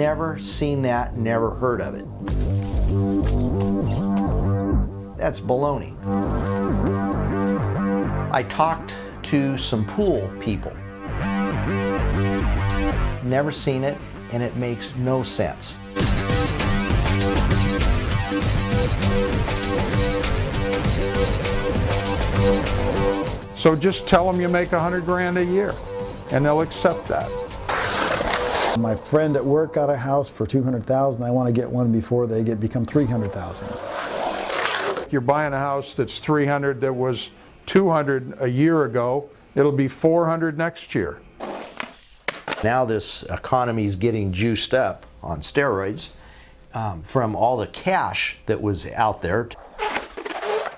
never seen that, never heard of it. That's baloney. I talked to some pool people. Never seen it, and it makes no sense. So just tell them you make $100,000 a year, and they'll accept that. My friend at work got a house for $200,000. I want to get one before they become $300,000. If you're buying a house that's $300,000 that was $200,000 a year ago, it'll be $400,000 next year. Now this economy is getting juiced up on steroids from all the cash that was out there.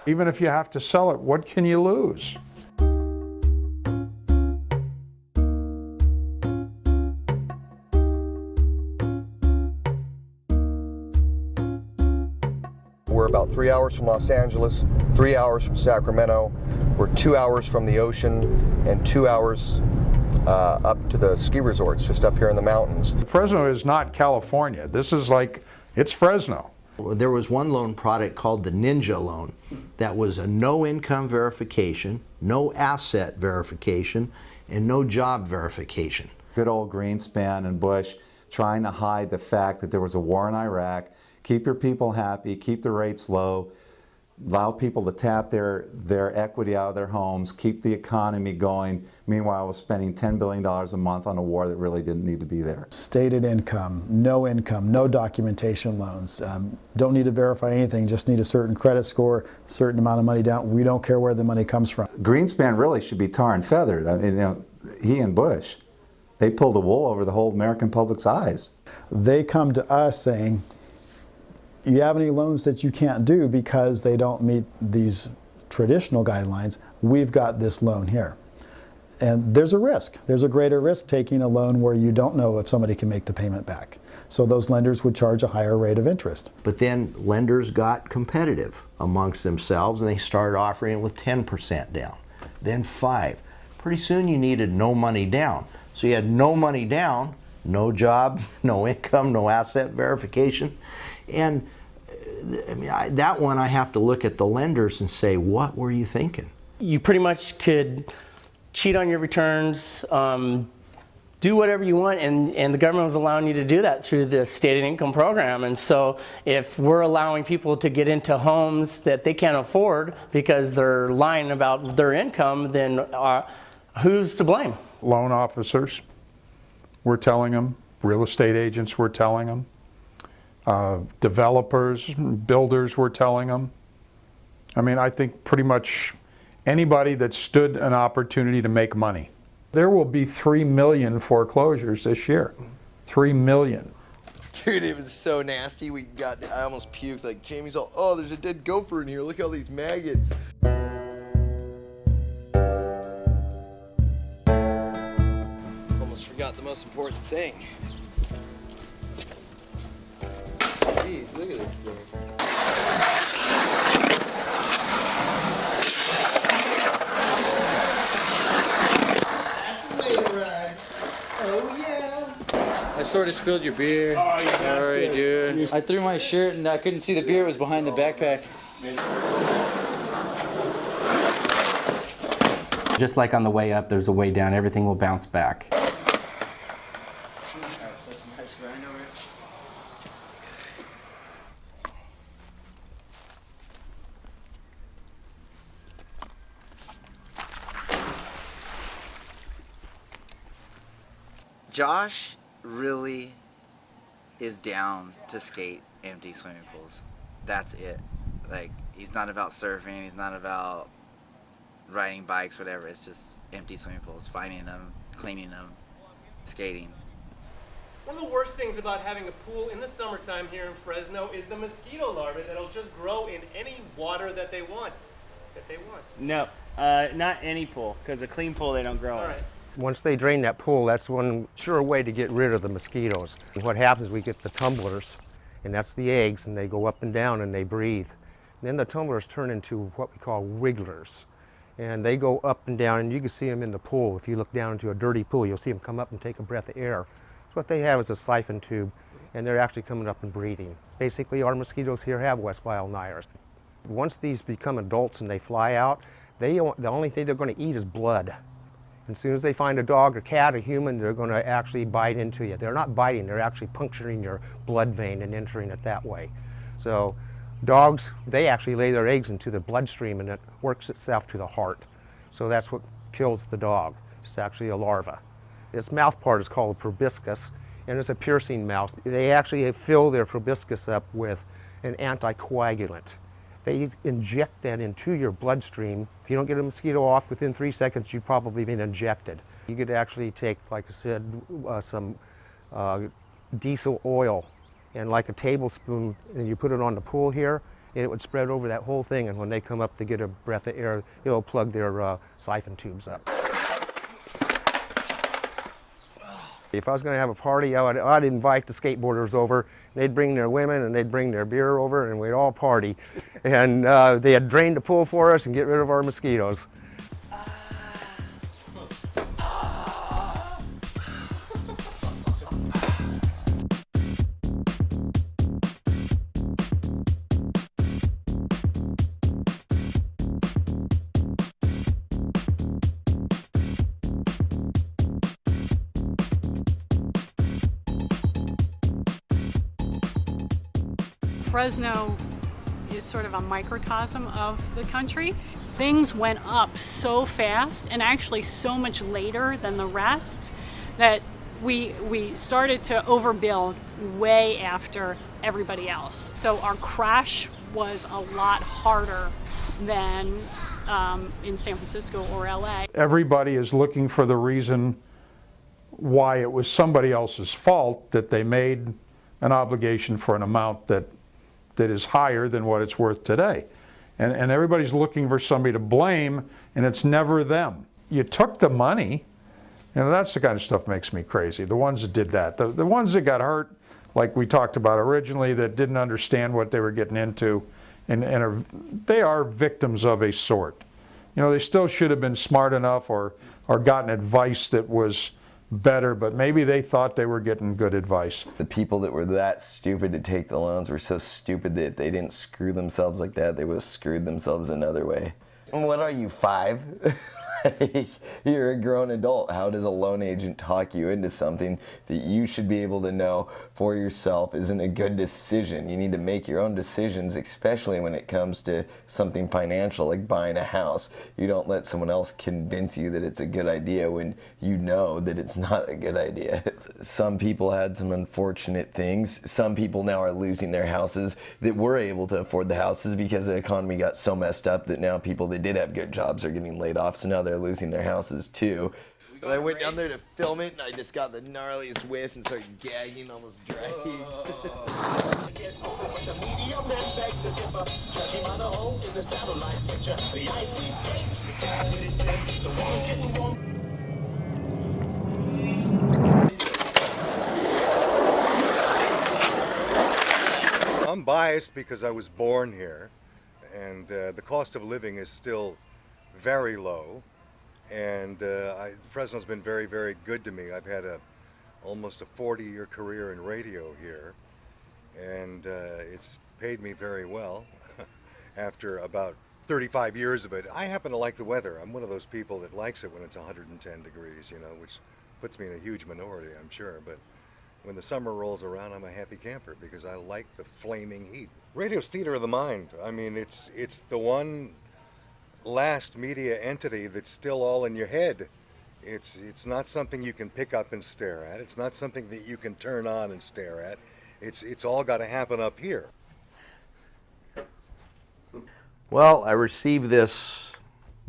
Even if you have to sell it, what can you lose? We're about 3 hours from Los Angeles, 3 hours from Sacramento. We're 2 hours from the ocean and 2 hours up to the ski resorts just up here in the mountains. Fresno is not California. This is like, it's Fresno. There was one loan product called the Ninja loan that was a no income verification, no asset verification, and no job verification. Good old Greenspan and Bush trying to hide the fact that there was a war in Iraq. Keep your people happy, keep the rates low, allow people to tap their equity out of their homes, keep the economy going. Meanwhile, we're spending $10 billion a month on a war that really didn't need to be there. Stated income, no documentation loans. Don't need to verify anything, just need a certain credit score, certain amount of money down. We don't care where the money comes from. Greenspan really should be tar and feathered. I mean, you know, he and Bush, they pulled the wool over the whole American public's eyes. They come to us saying, you have any loans that you can't do because they don't meet these traditional guidelines? We've got this loan here. And there's a risk. There's a greater risk taking a loan where you don't know if somebody can make the payment back. So those lenders would charge a higher rate of interest. But then lenders got competitive amongst themselves and they started offering it with 10% down, then 5%. Pretty soon you needed no money down. So you had no money down, no job, no income, no asset verification. And I mean, that one I have to look at the lenders and say, what were you thinking? You pretty much could cheat on your returns, do whatever you want, and the government was allowing you to do that through the stated income program. And so if we're allowing people to get into homes that they can't afford because they're lying about their income, then who's to blame? Loan officers were telling them, real estate agents were telling them. Developers, builders were telling them. I mean, I think pretty much anybody that stood an opportunity to make money. There will be 3 million foreclosures this year. 3 million. Dude, it was so nasty. I almost puked. Like, Jamie's all, oh, there's a dead gopher in here. Look at all these maggots. Almost forgot the most important thing. Jeez, look at this thing. That's a way to ride. Oh, yeah. I sort of spilled your beer. Oh, you Sorry, dude. I threw my shirt and I couldn't see the beer. It was behind the backpack. Just like on the way up, there's a way down. Everything will bounce back. Josh really is down to skate empty swimming pools. That's it. Like, he's not about surfing, he's not about riding bikes, whatever. It's just empty swimming pools, finding them, cleaning them, skating. One of the worst things about having a pool in the summertime here in Fresno is the mosquito larvae that'll just grow in any water that they want. No, not any pool, because a clean pool they don't grow in. All right. Once they drain that pool, that's one sure way to get rid of the mosquitoes. And what happens, we get the tumblers, and that's the eggs, and they go up and down and they breathe. And then the tumblers turn into what we call wigglers. And they go up and down, and you can see them in the pool. If you look down into a dirty pool, you'll see them come up and take a breath of air. So what they have is a siphon tube, and they're actually coming up and breeding. Basically, our mosquitoes here have West Nile Nires. Once these become adults and they fly out, the only thing they're going to eat is blood. As soon as they find a dog, a cat, a human, they're going to actually bite into you. They're not biting, they're actually puncturing your blood vein and entering it that way. So dogs, they actually lay their eggs into the bloodstream and it works itself to the heart. So that's what kills the dog. It's actually a larva. Its mouth part is called a proboscis, and it's a piercing mouth. They actually fill their proboscis up with an anticoagulant. They inject that into your bloodstream. If you don't get a mosquito off within 3 seconds, you've probably been injected. You could actually take, like I said, some diesel oil and like a tablespoon, and you put it on the pool here, and it would spread over that whole thing, and when they come up to get a breath of air, it'll plug their siphon tubes up. If I was going to have a party, I'd invite the skateboarders over. They'd bring their women and they'd bring their beer over and we'd all party. And they'd drain the pool for us and get rid of our mosquitoes. Fresno is sort of a microcosm of the country. Things went up so fast and actually so much later than the rest that we started to overbuild way after everybody else. So our crash was a lot harder than in San Francisco or LA. Everybody is looking for the reason why it was somebody else's fault that they made an obligation for an amount that is higher than what it's worth today. And everybody's looking for somebody to blame, and it's never them. You took the money, and that's the kind of stuff that makes me crazy. The ones that did that. The ones that got hurt, like we talked about originally, that didn't understand what they were getting into, and they are victims of a sort. You know, they still should have been smart enough or gotten advice that was better, but maybe they thought they were getting good advice. The people that were that stupid to take the loans were so stupid that they didn't screw themselves like that. They would have screwed themselves another way. And what are you, 5? You're a grown adult. How does a loan agent talk you into something that you should be able to know for yourself isn't a good decision? You need to make your own decisions, especially when it comes to something financial like buying a house. You don't let someone else convince you that it's a good idea when you know that it's not a good idea. Some people had some unfortunate things. Some people now are losing their houses that were able to afford the houses because the economy got so messed up that now people that did have good jobs are getting laid off, so now they're losing their houses too. I went down there to film it and I just got the gnarliest whiff and started gagging, almost dragged. I'm biased because I was born here, and the cost of living is still very low, and Fresno's been very, very good to me. I've had almost a 40-year career in radio here, and it's paid me very well after about 35 years of it. I happen to like the weather. I'm one of those people that likes it when it's 110 degrees, you know, which puts me in a huge minority, I'm sure, but when the summer rolls around, I'm a happy camper because I like the flaming heat. Radio's theater of the mind. I mean, it's the one last media entity that's still all in your head. It's not something you can pick up and stare at. It's not something that you can turn on and stare at. It's all got to happen up here. Well, I received this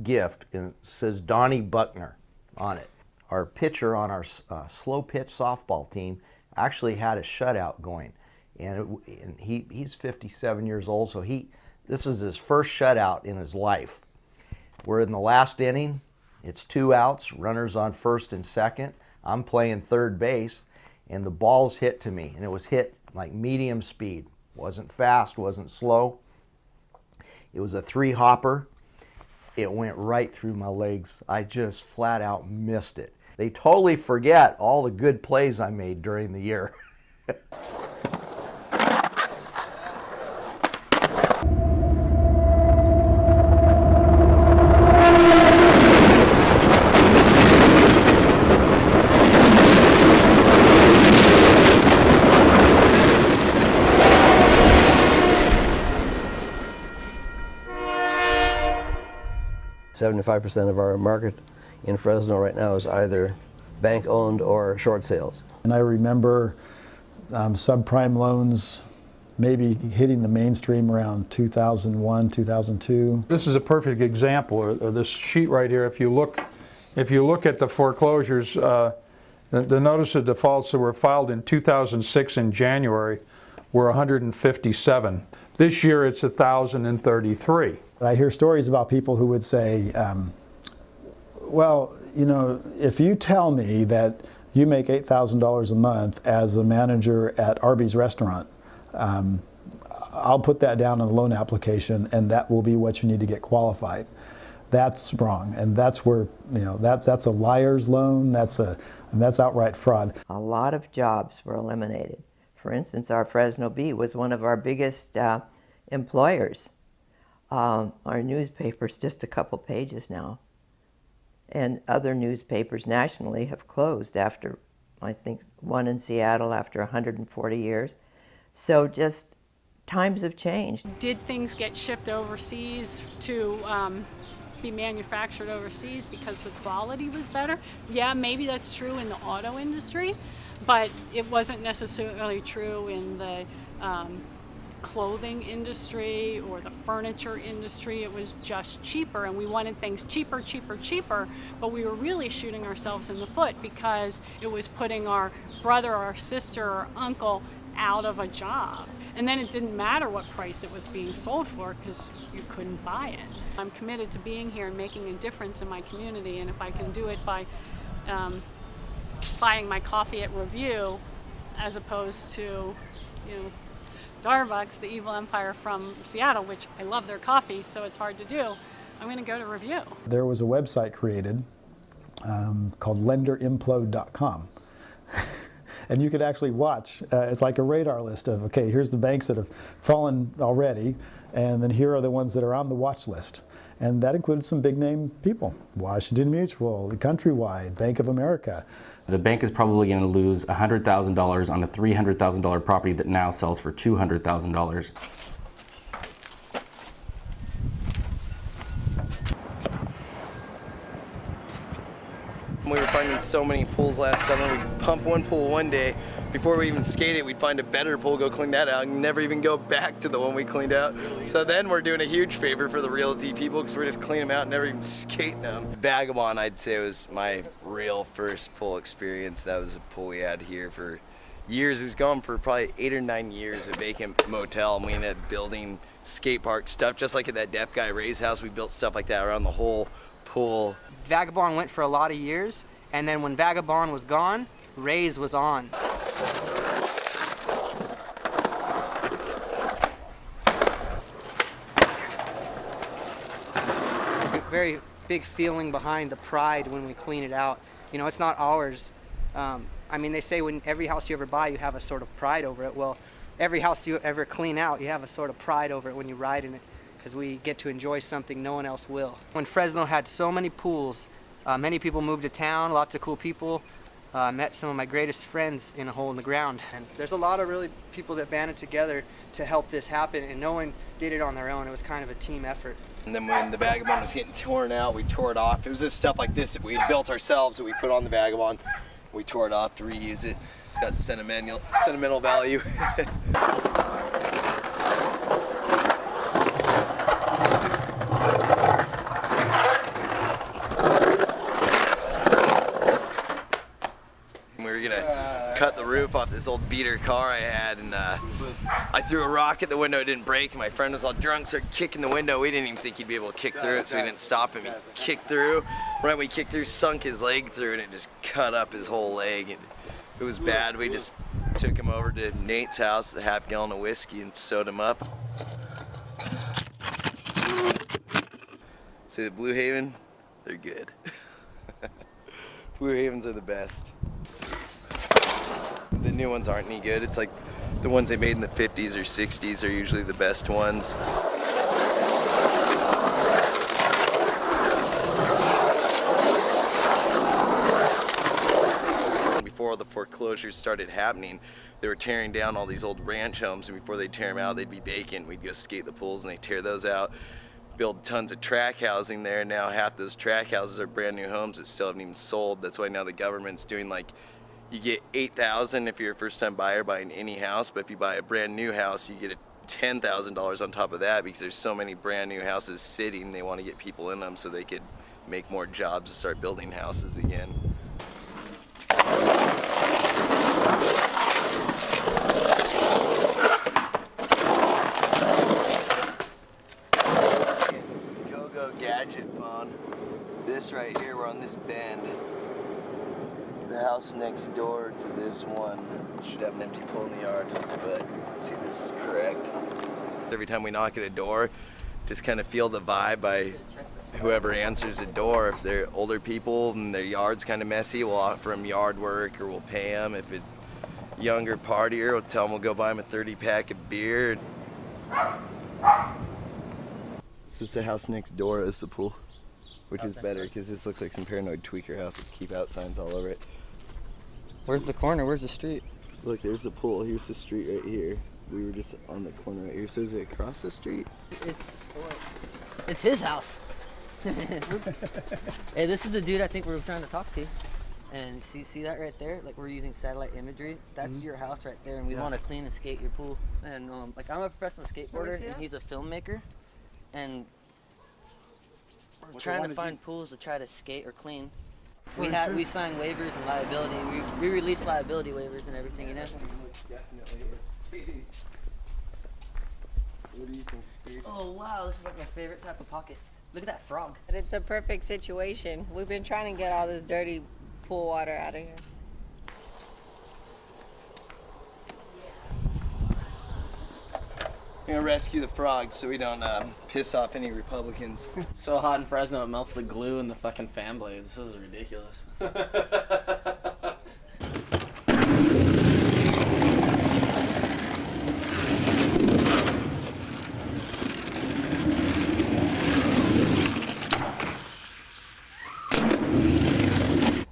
gift, and it says Donnie Buckner on it. Our pitcher on our slow pitch softball team actually had a shutout going, and he's 57 years old, so this is his first shutout in his life. We're in the last inning. It's 2 outs, runners on first and second. I'm playing third base, and the ball's hit to me, and it was hit like medium speed. Wasn't fast, wasn't slow. It was a 3-hopper. It went right through my legs. I just flat out missed it. They totally forget all the good plays I made during the year. .75% of our market in Fresno right now is either bank-owned or short sales. And I remember subprime loans maybe hitting the mainstream around 2001, 2002. This is a perfect example of this sheet right here. If you look at the foreclosures, the notice of defaults that were filed in 2006 in January were 157. This year it's 1,033. I hear stories about people who would say, well, you know, if you tell me that you make $8,000 a month as a manager at Arby's restaurant, I'll put that down on the loan application and that will be what you need to get qualified. That's wrong, and that's where, you know, that's a liar's loan, that's outright fraud. A lot of jobs were eliminated. For instance, our Fresno Bee was one of our biggest employers. Our newspaper's just a couple pages now. And other newspapers nationally have closed after, I think, one in Seattle after 140 years. So just times have changed. Did things get shipped overseas to be manufactured overseas because the quality was better? Yeah, maybe that's true in the auto industry, but it wasn't necessarily true in the clothing industry or the furniture industry. It was just cheaper, and we wanted things cheaper, cheaper, cheaper, but we were really shooting ourselves in the foot because it was putting our brother or sister or uncle out of a job. And then it didn't matter what price it was being sold for because you couldn't buy it. I'm committed to being here and making a difference in my community, and if I can do it by buying my coffee at Review as opposed to, you know, Starbucks, the evil empire from Seattle, which I love their coffee, so it's hard to do, I'm going to go to Review. There was a website created called lenderimplode.com. And you could actually watch, it's like a radar list of, okay, here's the banks that have fallen already, and then here are the ones that are on the watch list. And that included some big name people, Washington Mutual, Countrywide, Bank of America. The bank is probably going to lose $100,000 on a $300,000 property that now sells for $200,000. We were finding so many pools last summer. We'd pump one pool one day. Before we even skate it, we'd find a better pool, go clean that out, and never even go back to the one we cleaned out. So then we're doing a huge favor for the realty people because we're just cleaning them out and never even skating them. Vagabond, I'd say, was my real first pool experience. That was a pool we had here for years. It was gone for probably 8 or 9 years, a vacant motel, and we ended up building skate park stuff. Just like at that deaf guy Ray's house, we built stuff like that around the whole pool. Vagabond went for a lot of years, and then when Vagabond was gone, Ray's was on. Very big feeling behind the pride when we clean it out. You know, it's not ours. I mean, they say when every house you ever buy, you have a sort of pride over it. Well, every house you ever clean out, you have a sort of pride over it when you ride in it, because we get to enjoy something no one else will. When Fresno had so many pools, many people moved to town, lots of cool people. Met some of my greatest friends in a hole in the ground. And there's a lot of really people that banded together to help this happen, and no one did it on their own. It was kind of a team effort. And then when the Vagabond was getting torn out, we tore it off. It was just stuff like this that we built ourselves that we put on the Vagabond. We tore it off to reuse it. It's got sentimental value. Cut the roof off this old beater car I had, and I threw a rock at the window. It didn't break, and my friend was all drunk, started kicking the window. We didn't even think he'd be able to kick through it, so we didn't stop him. He kicked through. Right when he kicked through, sunk his leg through, and it just cut up his whole leg. And it was bad. We just took him over to Nate's house, a half gallon of whiskey, and sewed him up. See the Blue Haven? They're good. Blue Havens are the best. The new ones aren't any good. It's like the ones they made in the 50s or 60s are usually the best ones. Before the foreclosures started happening, they were tearing down all these old ranch homes, and before they tear them out, they'd be vacant. We'd go skate the pools, and they tear those out, build tons of track housing there. Now half those track houses are brand new homes that still haven't even sold. That's why now the government's doing, like, you get $8,000 if you're a first-time buyer buying any house, but if you buy a brand new house, you get $10,000 on top of that, because there's so many brand new houses sitting. They want to get people in them so they could make more jobs and start building houses again. Go-go gadget phone. This right here, we're on this bend. The house next door to this one should have an empty pool in the yard, but let's see if this is correct. Every time we knock at a door, just kind of feel the vibe by whoever answers the door. If they're older people and their yard's kind of messy, we'll offer them yard work or we'll pay them. If it's younger partier, we'll tell them we'll go buy them a 30-pack of beer. This is the house next door is the pool, which is better because this looks like some paranoid tweaker house with keep out signs all over it. Where's the corner? Where's the street? Look, there's the pool. Here's the street right here. We were just on the corner right here. So is it across the street? It's his house. Hey, this is the dude I think we were trying to talk to. And see that right there? Like, we're using satellite imagery. That's your house right there, and we want to clean and skate your pool. And like, I'm a professional skateboarder, and he's a filmmaker, and we're trying to find pools to try to skate or clean. We sign waivers and liability. We release liability waivers and everything, you know. Definitely, skating. What do you think, skating? Oh wow, this is like my favorite type of pocket. Look at that frog. It's a perfect situation. We've been trying to get all this dirty pool water out of here. We're gonna rescue the frogs so we don't piss off any Republicans. So hot in Fresno, it melts the glue in the fucking fan blades. This is ridiculous.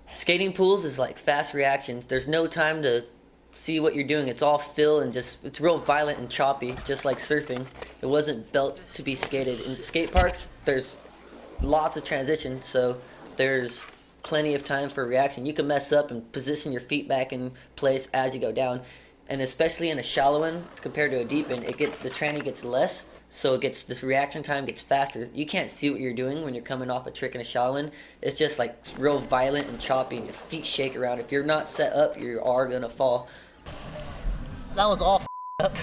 Skating pools is like fast reactions. There's no time to see what you're doing. It's all fill and it's real violent and choppy, just like surfing. It wasn't built to be skated. In skate parks, there's lots of transition, so there's plenty of time for reaction. You can mess up and position your feet back in place as you go down. And especially in a shallow end compared to a deep end, the tranny gets less, so the reaction time gets faster. You can't see what you're doing when you're coming off a trick in a shallow end. It's just like real violent and choppy, and your feet shake around. If you're not set up, you are gonna fall. That was all up.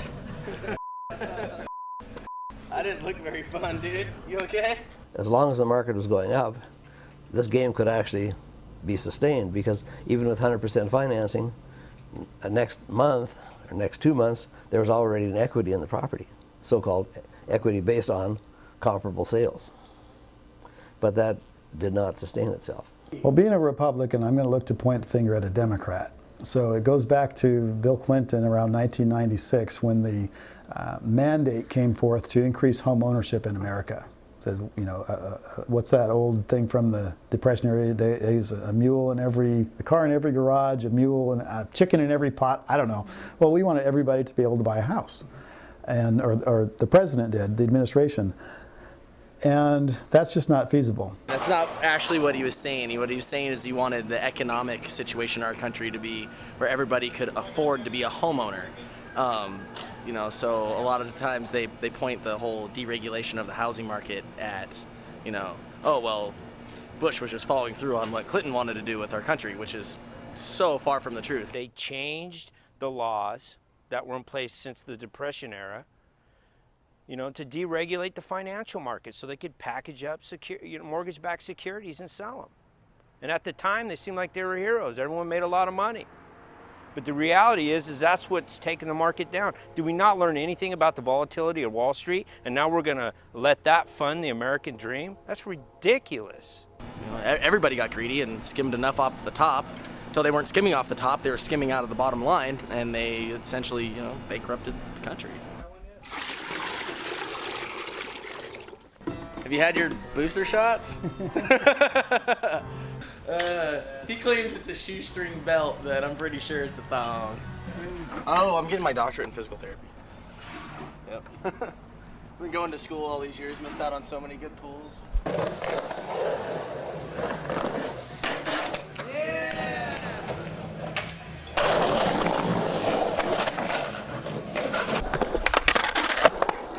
I didn't look very fun, dude. You okay? As long as the market was going up, this game could actually be sustained, because even with 100% financing, next month or next 2 months, there was already an equity in the property, so-called equity based on comparable sales. But that did not sustain itself. Well, being a Republican, I'm going to look to point the finger at a Democrat. So it goes back to Bill Clinton around 1996 when the mandate came forth to increase home ownership in America. Said, you know, what's that old thing from the Depression era days? A car in every garage, a mule and a chicken in every pot. I don't know. Well, we wanted everybody to be able to buy a house, or the president did, the administration. And that's just not feasible. That's not actually what he was saying. What he was saying is he wanted the economic situation in our country to be where everybody could afford to be a homeowner. You know, so a lot of the times they point the whole deregulation of the housing market at, you know, oh, well, Bush was just following through on what Clinton wanted to do with our country, which is so far from the truth. They changed the laws that were in place since the Depression era, you know, to deregulate the financial market so they could package up mortgage-backed securities and sell them. And at the time, they seemed like they were heroes. Everyone made a lot of money. But the reality is that's what's taking the market down. Did we not learn anything about the volatility of Wall Street, and now we're going to let that fund the American dream? That's ridiculous. You know, everybody got greedy and skimmed enough off the top until they weren't skimming off the top, they were skimming out of the bottom line, and they essentially, you know, bankrupted the country. Have you had your booster shots? He claims it's a shoestring belt, but I'm pretty sure it's a thong. Oh, I'm getting my doctorate in physical therapy. Yep. Been going to school all these years, missed out on so many good pools.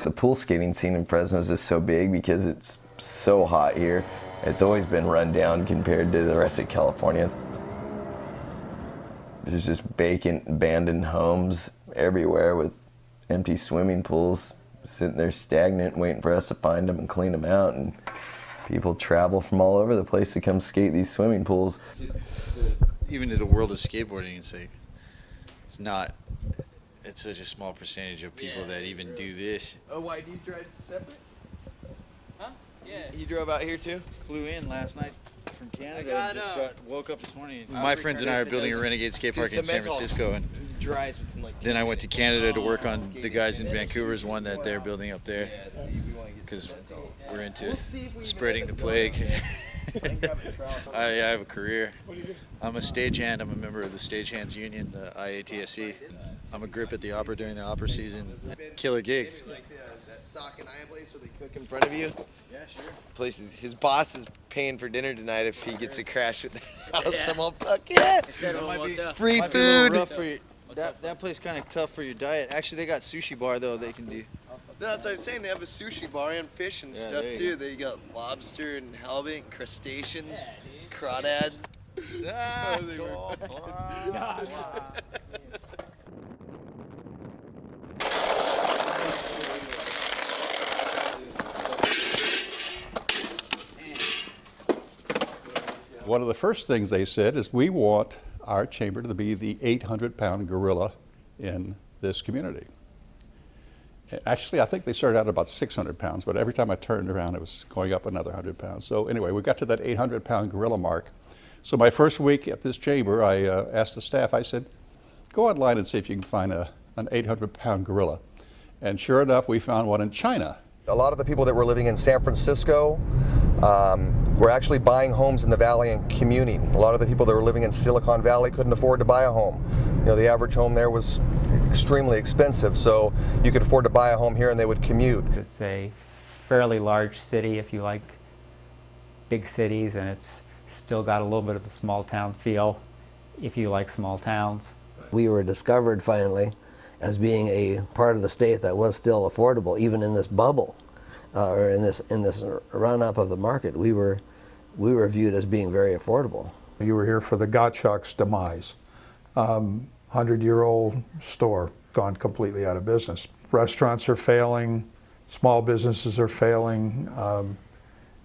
The pool skating scene in Fresno is just so big because it's so hot here. It's always been run down compared to the rest of California. There's just vacant, abandoned homes everywhere with empty swimming pools sitting there stagnant, waiting for us to find them and clean them out. And people travel from all over the place to come skate these swimming pools. Even in the world of skateboarding, it's such a small percentage of people that even do this. Oh, why do you drive separate? Huh? Yeah. You drove out here too? Flew in last night from Canada. Woke up this morning. I'll My friends and I are building a renegade skate park in San Francisco, and then I went to Canada to work on the guys in Vancouver's one that they're building up there, because we're into spreading the plague. I have a career. What do you do? I'm a stagehand. I'm a member of the Stagehands Union, the IATSE. I'm a grip at the opera during the opera season. Killer gig. That sock and eye place where they cook in front of you? Yeah, sure. Places. His boss is paying for dinner tonight if he gets to crash at the house. I'm all, fuck yeah! That might be Free might be a little food! rough for you. That place kind of tough for your diet. Actually, they got sushi bar though they can do. No, that's what I was saying. They have a sushi bar and fish and stuff there you too. go. They got lobster and halibut, and crustaceans, crawdads. Ah, Oh, they were- One of the first things they said is, we want our chamber to be the 800-pound gorilla in this community. Actually, I think they started out at about 600 pounds, but every time I turned around, it was going up another 100 pounds. So anyway, we got to that 800-pound gorilla mark. So my first week at this chamber, I asked the staff, I said, go online and see if you can find an 800-pound gorilla. And sure enough, we found one in China. A lot of the people that were living in San Francisco were actually buying homes in the valley and commuting. A lot of the people that were living in Silicon Valley couldn't afford to buy a home. You know, the average home there was extremely expensive, so you could afford to buy a home here and they would commute. It's a fairly large city if you like big cities, and it's still got a little bit of the small town feel if you like small towns. We were discovered finally as being a part of the state that was still affordable, even in this bubble, or in this run-up of the market. We were viewed as being very affordable. You were here for the Gottschalk's demise. 100-year-old store gone completely out of business. Restaurants are failing, small businesses are failing,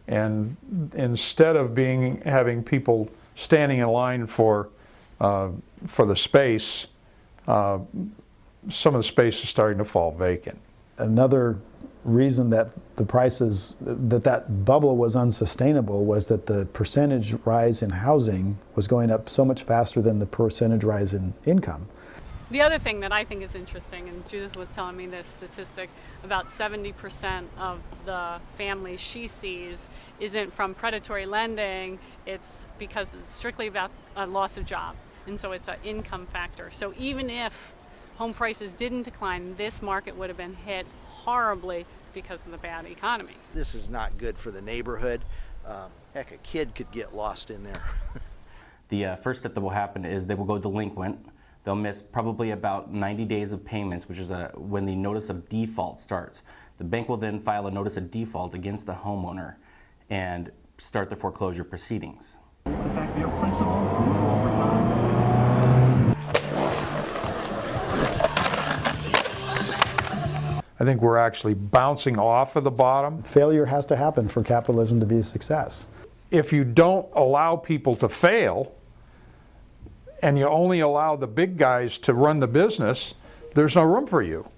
and instead of having people standing in line for the space, some of the space is starting to fall vacant. Another reason that the prices, that bubble was unsustainable, was that the percentage rise in housing was going up so much faster than the percentage rise in income. The other thing that I think is interesting, and Judith was telling me this statistic, about 70% of the families she sees isn't from predatory lending, it's because it's strictly about a loss of job. And so it's an income factor. So even if home prices didn't decline, this market would have been hit horribly because of the bad economy. This is not good for the neighborhood. Heck, a kid could get lost in there. The first step that will happen is they will go delinquent. They'll miss probably about 90 days of payments, which is when the notice of default starts. The bank will then file a notice of default against the homeowner and start the foreclosure proceedings. I think we're actually bouncing off of the bottom. Failure has to happen for capitalism to be a success. If you don't allow people to fail, and you only allow the big guys to run the business, there's no room for you.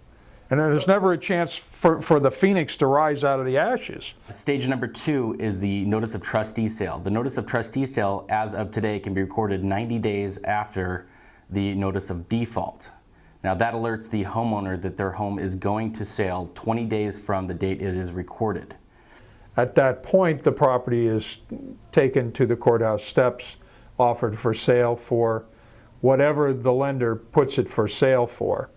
And there's never a chance for the phoenix to rise out of the ashes. Stage number 2 is the notice of trustee sale. The notice of trustee sale, as of today, can be recorded 90 days after the notice of default. Now that alerts the homeowner that their home is going to sale 20 days from the date it is recorded. At that point, the property is taken to the courthouse steps, offered for sale for whatever the lender puts it for sale for.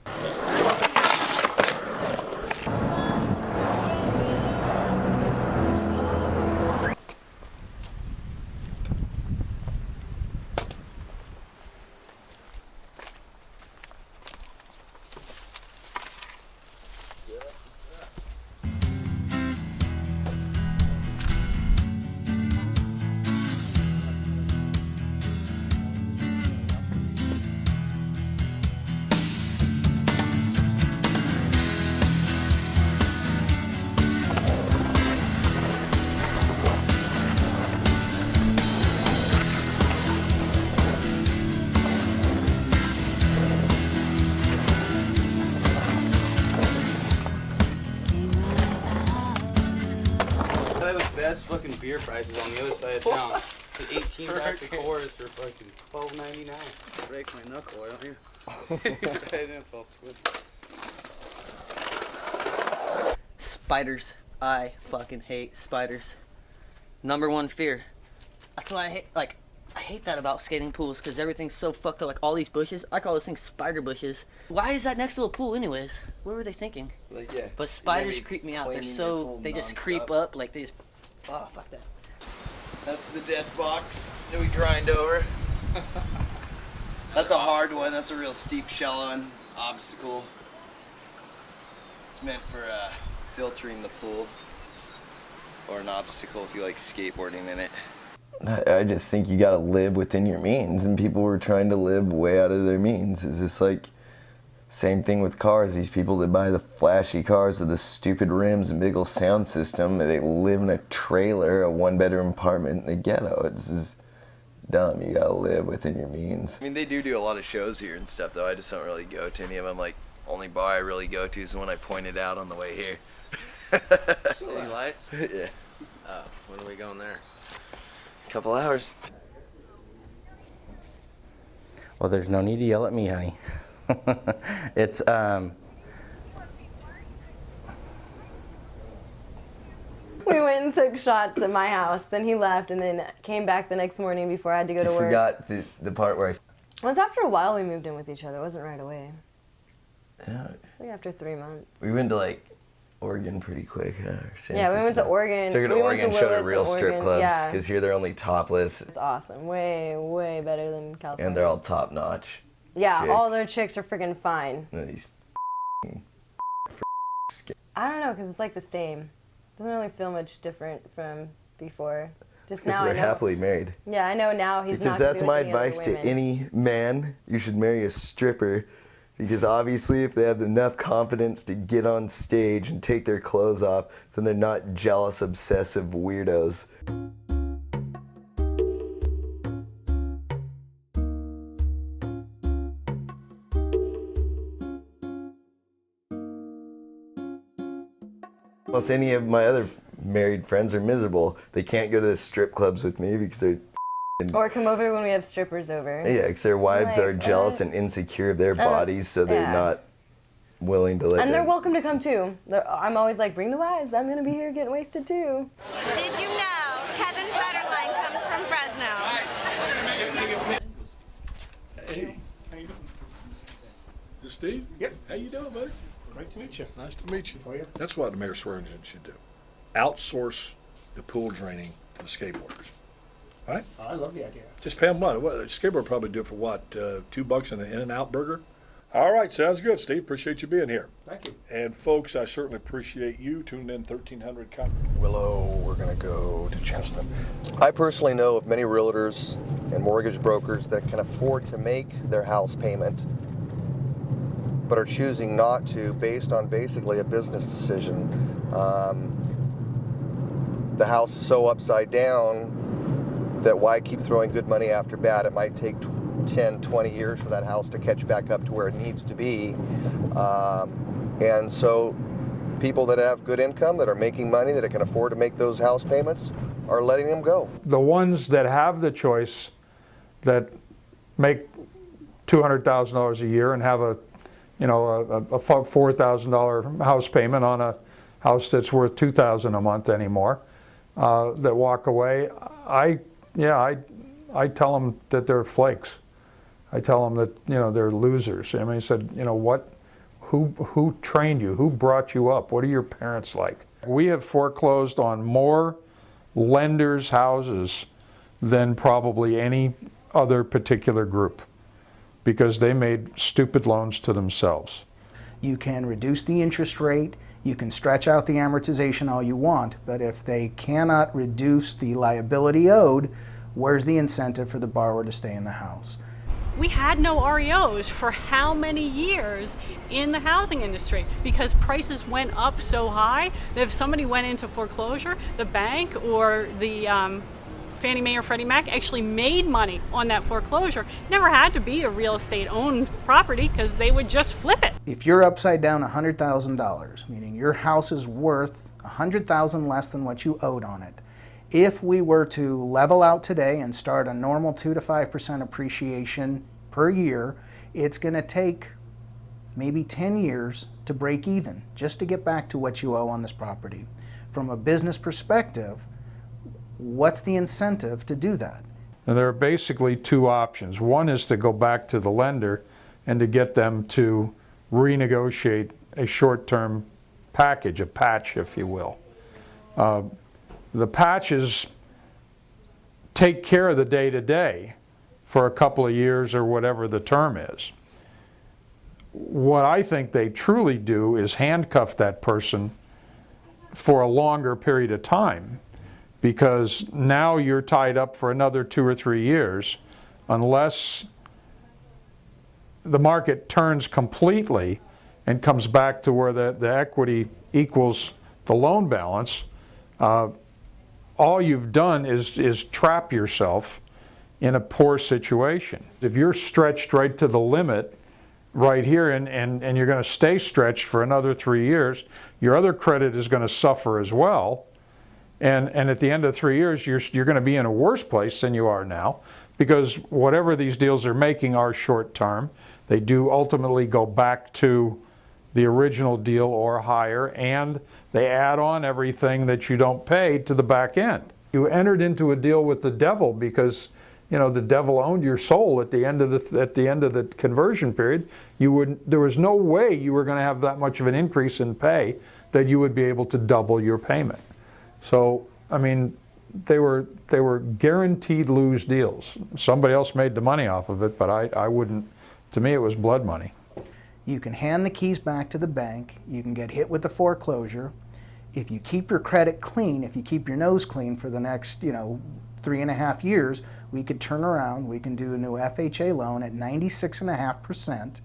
Best fucking beer prices on the other side of town. The 18 packs of Coors for fucking $12.99. Break my knuckle, why don't you? That's all squid. Spiders. I fucking hate spiders. Number one fear. That's why I hate, I hate that about skating pools, because everything's so fucked up. Like all these bushes, I call those things spider bushes. Why is that next to a pool anyways? What were they thinking? Like, yeah. But spiders creep me out. They're so, they just creep up, like they just, oh, fuck that. That's the death box that we grind over. That's a hard one. That's a real steep shallow obstacle. It's meant for filtering the pool, or an obstacle if you like skateboarding in it. I just think you gotta live within your means, and people were trying to live way out of their means. It's just like, same thing with cars. These people that buy the flashy cars with the stupid rims and big old sound system, they live in a trailer, a one-bedroom apartment in the ghetto. It's just dumb. You gotta live within your means. I mean, they do a lot of shows here and stuff, though. I just don't really go to any of them. Like, only bar I really go to is the one I pointed out on the way here. City Lights? Yeah. When are we going there? Couple hours. Well, there's no need to yell at me, honey. It's We went and took shots at my house, then he left, and then came back the next morning before I had to go to work. Forgot the part where It was after a while we moved in with each other. It wasn't right away. Yeah. Like after 3 months. We went to like Oregon pretty quick. Yeah, we went to Oregon. Took her to we Oregon, went to showed her Willits, real strip Oregon. clubs, Yeah. because here they're only topless, It's awesome. Way, way better than California. and they're all top notch. Yeah, all their chicks are freaking fine. These I don't know, because it's like the same. Doesn't really feel much different from before. Just because now we're I know. happily married. Yeah, I know now he's Because not gonna that's be with my any other advice to women. any man. You should marry a stripper. Because obviously if they have enough confidence to get on stage and take their clothes off, then they're not jealous, obsessive weirdos. Almost any of my other married friends are miserable. They can't go to the strip clubs with me because they're Or come over when we have strippers over. yeah, because their wives Like, are jealous and insecure of their bodies, so they're yeah. not willing to let And they're them. welcome to come too. I'm always like, bring the wives. I'm gonna be here getting wasted too. Did you know Kevin Federline comes from Fresno? Hey, how you doing? This Steve? Yep. How you doing, buddy? Great to meet you. Nice to meet you. For you. That's what the Mayor Swearingen should do. Outsource the pool draining to the skateboarders. Right? I love the idea. Just pay them money. What, a skateboard probably do it for what? $2 in an In-N-Out burger? All right, sounds good, Steve. Appreciate you being here. Thank you. And folks, I certainly appreciate you tuning in 1300 Cop. Willow, we're going to go to Chestnut. I personally know of many realtors and mortgage brokers that can afford to make their house payment, but are choosing not to based on basically a business decision. The house is so upside down that why keep throwing good money after bad? It might take 10, 20 years for that house to catch back up to where it needs to be. And so people that have good income, that are making money, that can afford to make those house payments, are letting them go. The ones that have the choice, that make $200,000 a year and have a $4,000 house payment on a house that's worth $2,000 a month anymore, that walk away, I tell them that they're flakes. I tell them that they're losers. I mean, I said, who trained you? Who brought you up? What are your parents like? We have foreclosed on more lenders' houses than probably any other particular group, because they made stupid loans to themselves. You can reduce the interest rate, you can stretch out the amortization all you want, but if they cannot reduce the liability owed, where's the incentive for the borrower to stay in the house? We had no REOs for how many years in the housing industry because prices went up so high that if somebody went into foreclosure, the bank or the Fannie Mae or Freddie Mac actually made money on that foreclosure. Never had to be a real estate owned property because they would just flip it. If you're upside down $100,000, meaning your house is worth $100,000 less than what you owed on it, if we were to level out today and start a normal 2 to 5% appreciation per year, it's going to take maybe 10 years to break even just to get back to what you owe on this property. From a business perspective, what's the incentive to do that? And there are basically two options. One is to go back to the lender and to get them to renegotiate a short-term package, a patch, if you will. The patches take care of the day-to-day for a couple of years or whatever the term is. What I think they truly do is handcuff that person for a longer period of time, because now you're tied up for another 2 or 3 years unless the market turns completely and comes back to where the equity equals the loan balance. All you've done is trap yourself in a poor situation. If you're stretched right to the limit right here and you're going to stay stretched for another 3 years, your other credit is going to suffer as well. And at the end of 3 years, you're going to be in a worse place than you are now, because whatever these deals are making are short term. They do ultimately go back to the original deal or higher, and they add on everything that you don't pay to the back end. You entered into a deal with the devil because the devil owned your soul at the end of the conversion period. There was no way you were going to have that much of an increase in pay that you would be able to double your payment. So, I mean, they were guaranteed lose deals. Somebody else made the money off of it, but I wouldn't. To me, it was blood money. You can hand the keys back to the bank, you can get hit with the foreclosure. If you keep your credit clean, if you keep your nose clean for the next 3.5 years, we could turn around, we can do a new FHA loan at 96.5%,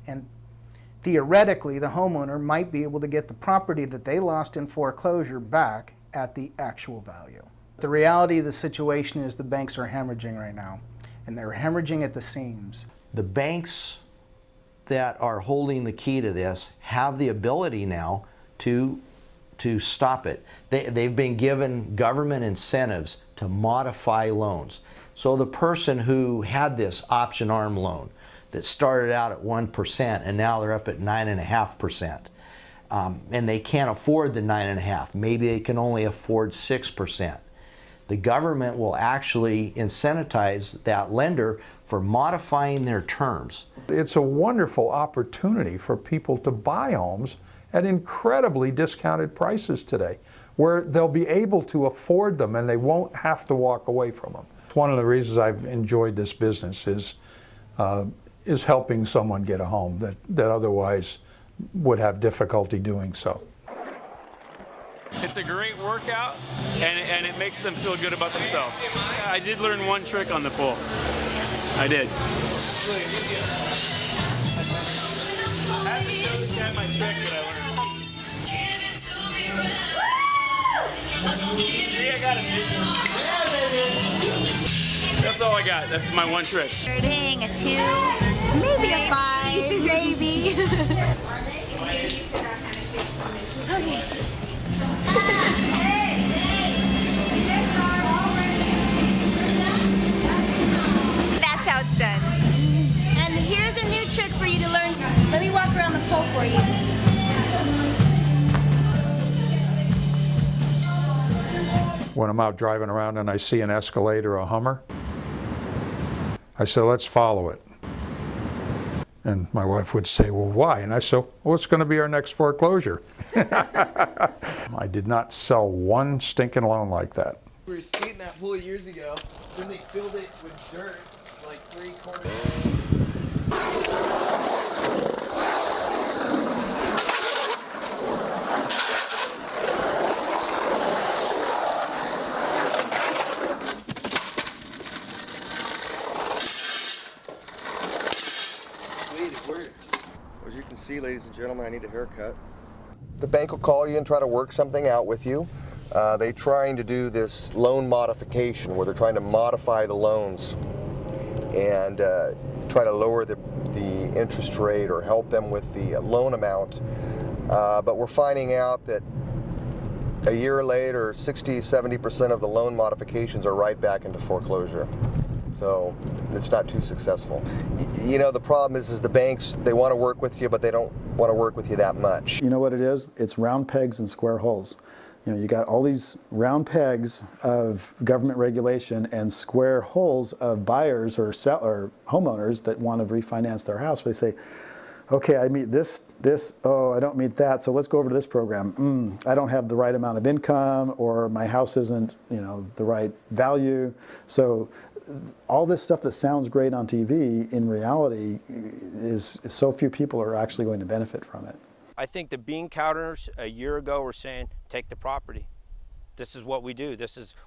and theoretically the homeowner might be able to get the property that they lost in foreclosure back at the actual value. The reality of the situation is the banks are hemorrhaging right now, and they're hemorrhaging at the seams. The banks that are holding the key to this have the ability now to stop it. They've been given government incentives to modify loans. So the person who had this option arm loan that started out at 1% and now they're up at 9.5%, and they can't afford the 9.5%, maybe they can only afford 6%. The government will actually incentivize that lender for modifying their terms. It's a wonderful opportunity for people to buy homes at incredibly discounted prices today, where they'll be able to afford them and they won't have to walk away from them. One of the reasons I've enjoyed this business is helping someone get a home that otherwise would have difficulty doing so. It's a great workout, and it makes them feel good about themselves. I did learn one trick on the pool. I did. I have to show the cat my trick that I learned. See, I got it. That's all I got. That's my one trick. Starting a 2, maybe a 5, maybe. That's how it's done. And here's a new trick for you to learn. Let me walk around the pole for you. When I'm out driving around and I see an Escalade or a Hummer, I say, let's follow it. And my wife would say, well, why? And I said, well, it's going to be our next foreclosure. I did not sell one stinking loan like that. We were skating that pool years ago. Then they filled it with dirt, like 3/4. Sweet, it works. As you can see, ladies and gentlemen, I need a haircut. The bank will call you and try to work something out with you. They're trying to do this loan modification where they're trying to modify the loans and try to lower the interest rate or help them with the loan amount. But we're finding out that a year later, 60-70% of the loan modifications are right back into foreclosure. So it's not too successful. You know, the problem is the banks, they want to work with you, but they don't want to work with you that much. You know what it is? It's round pegs and square holes. You know, you got all these round pegs of government regulation and square holes of buyers or homeowners that want to refinance their house. But they say, okay, I meet this, oh, I don't meet that, so let's go over to this program. I don't have the right amount of income, or my house isn't, you know, the right value. So all this stuff that sounds great on TV, in reality, is so few people are actually going to benefit from it. I think the bean counters a year ago were saying, take the property. This is what we do.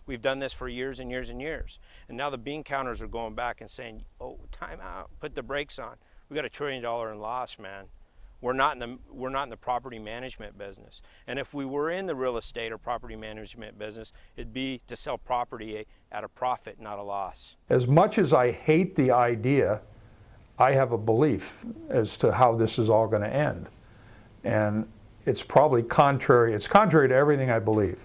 We've done this for years and years and years. And now the bean counters are going back and saying, oh, time out, put the brakes on. We got $1 trillion in loss, man. We're not in the property management business. And if we were in the real estate or property management business, it'd be to sell property at a profit, not a loss. As much as I hate the idea, I have a belief as to how this is all going to end. And it's probably contrary. It's contrary to everything I believe.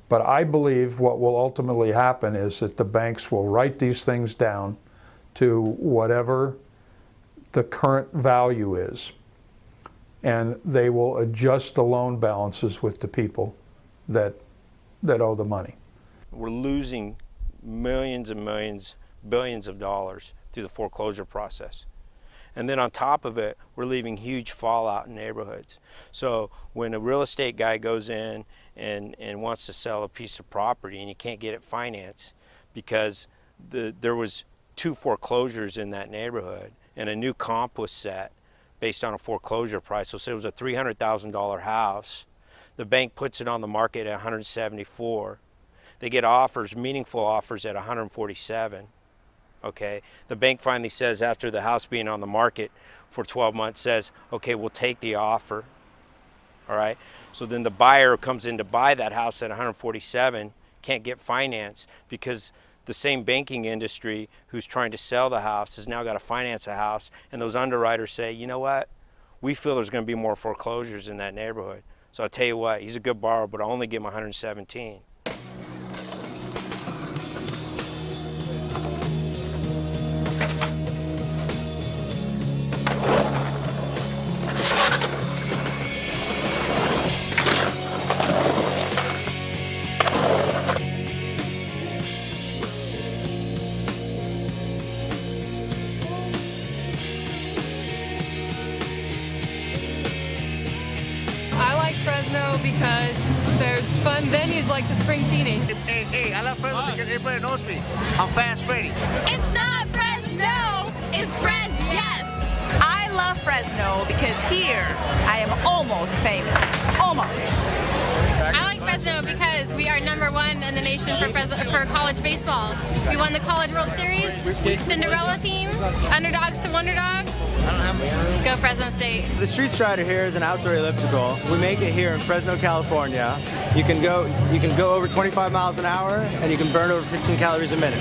But I believe what will ultimately happen is that the banks will write these things down to whatever the current value is. And they will adjust the loan balances with the people that owe the money. We're losing millions and millions, billions of dollars through the foreclosure process. And then on top of it, we're leaving huge fallout in neighborhoods. So when a real estate guy goes in and wants to sell a piece of property and you can't get it financed because there was 2 foreclosures in that neighborhood and a new comp was set based on a foreclosure price. So say it was a $300,000 house. The bank puts it on the market at $174,000. They get offers, meaningful offers at $147,000. Okay, the bank finally says, after the house being on the market for 12 months, says, okay, we'll take the offer. All right, so then the buyer comes in to buy that house at $147,000, can't get finance because the same banking industry who's trying to sell the house has now got to finance a house, and those underwriters say, you know what, we feel there's going to be more foreclosures in that neighborhood. So I'll tell you what, he's a good borrower, but I'll only give him $117,000. I like Fresno because there's fun venues like the Spring Teenage. Hey, I love Fresno because everybody knows me. I'm Fast Freddy. It's not Fresno, it's yes. I love Fresno because here I am almost famous. Almost. I like Fresno because we are #1 in the nation for college baseball. We won the College World Series, Cinderella team, underdogs to wonder dogs. Go Fresno State. The Street Strider here is an outdoor elliptical. We make it here in Fresno, California. You can go over 25 miles an hour and you can burn over 15 calories a minute.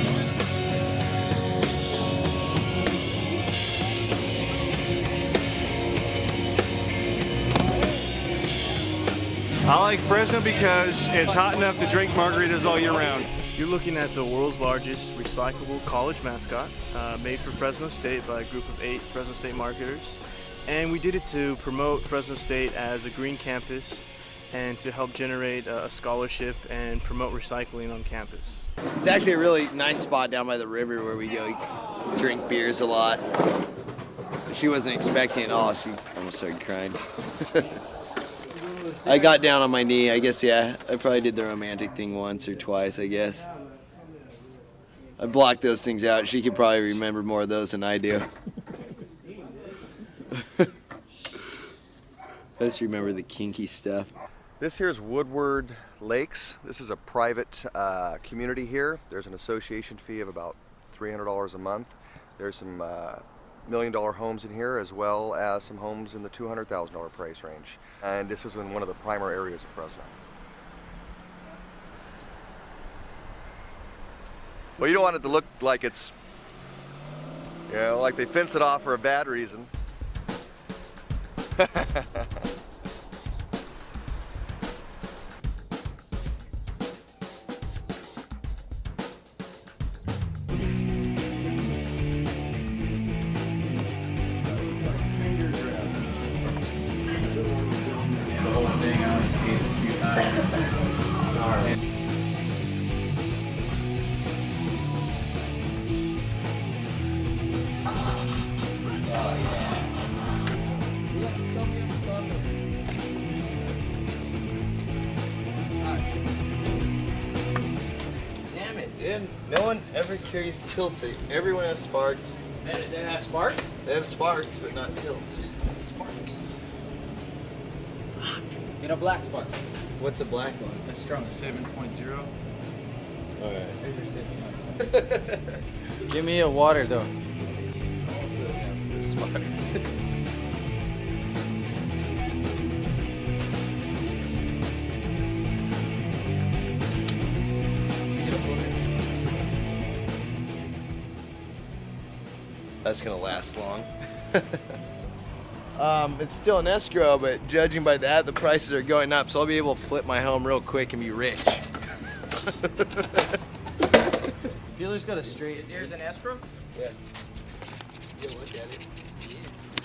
like Fresno because it's hot enough to drink margaritas all year round. You're looking at the world's largest recyclable college mascot, made for Fresno State by a group of 8 Fresno State marketers. And we did it to promote Fresno State as a green campus and to help generate a scholarship and promote recycling on campus. It's actually a really nice spot down by the river where we go drink beers a lot. She wasn't expecting it all. She almost started crying. I got down on my knee. I guess, yeah, I probably did the romantic thing once or twice, I guess. I blocked those things out. She could probably remember more of those than I do. I just remember the kinky stuff. This here is Woodward Lakes. This is a private community here. There's an association fee of about $300 a month. There's some $1 million homes in here, as well as some homes in the $200,000 price range. And this is in one of the primary areas of Fresno. Well, you don't want it to look like it's, you know, like they fence it off for a bad reason. Damn it, dude. No one ever carries tilts. Everyone has sparks. They have sparks? They have sparks, but not tilts. Sparks. Get a black spark. What's a black one? That's strong. 7.0. Alright. There's your 6. Give me a water though. It's also have the sparks. That's gonna last long. It's still an escrow, but judging by that, the prices are going up, so I'll be able to flip my home real quick and be rich. Dealer's got a straight. Is yours an escrow? Yeah. You look at it. Yeah.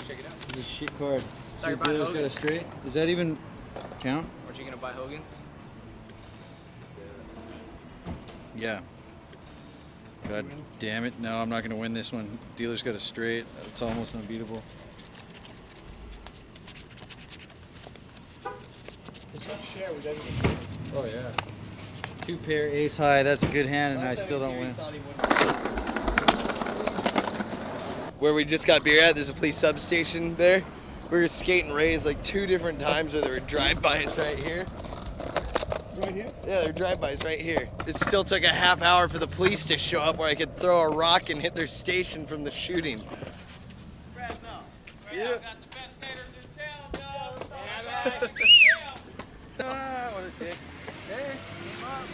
Check it out. This is a shit card. Sorry, So dealer's got Hogan. a straight. Does that even count? Aren't you gonna buy Hogan? Yeah. God damn it. No, I'm not going to win this one. Dealer's got a straight. It's almost unbeatable. Oh, yeah. 2 pair ace high. That's a good hand, and I still don't win. Where we just got beer at, there's a police substation there. We were skating rays like 2 different times where there were drive-bys right here. Right here? Yeah, they're drive-bys right here. It still took a half hour for the police to show up where I could throw a rock and hit their station from the shooting. Fresno. Yeah. Got the best skaters in town, dog. Ah, what a dick. Hey, came up.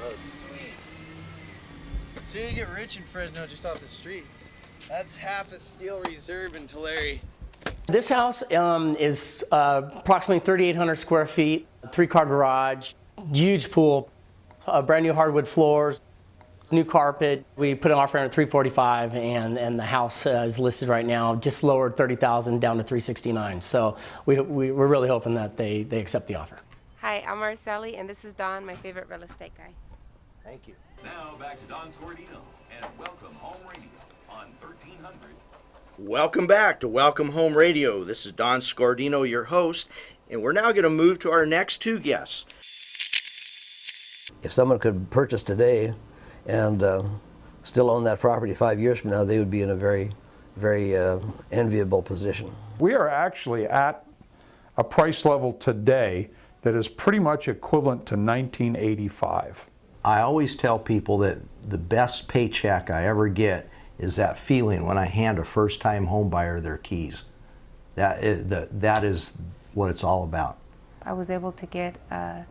Oh, sweet. See, you get rich in Fresno just off the street. That's half a steel reserve in Tulare. This house is approximately 3,800 square feet, 3-car garage, huge pool, brand new hardwood floors, new carpet. We put an offer in at $345, and the house is listed right now, just lowered $30,000 down to $369. So we're really hoping that they accept the offer. Hi, I'm Marcelli, and this is Don, my favorite real estate guy. Thank you. Now back to Don Scordino and Welcome Home Radio on 1300. Welcome back to Welcome Home Radio. This is Don Scordino, your host, and we're now going to move to our next 2 guests. If someone could purchase today and still own that property 5 years from now, they would be in a very, very enviable position. We are actually at a price level today that is pretty much equivalent to 1985. I always tell people that the best paycheck I ever get is that feeling when I hand a first-time home buyer their keys. That is what it's all about. I was able to get a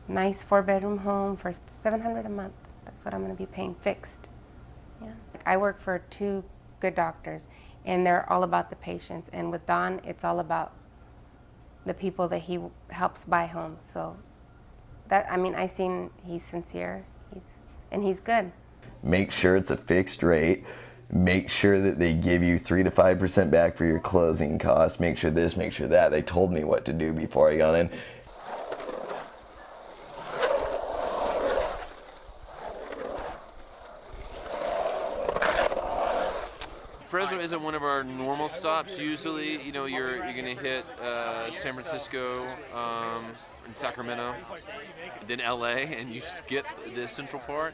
nice 4-bedroom home for $700 a month. That's what I'm going to be paying fixed. Yeah. I work for 2 good doctors, and they're all about the patients. And with Don, it's all about the people that he helps buy homes. So that, I mean, I seen he's sincere, and he's good. Make sure it's a fixed rate. Make sure that they give you 3 to 5% back for your closing costs. Make sure this, make sure that. They told me what to do before I got in. Fresno isn't one of our normal stops. Usually, you know, you're going to hit San Francisco and Sacramento, then LA, and you skip the central part.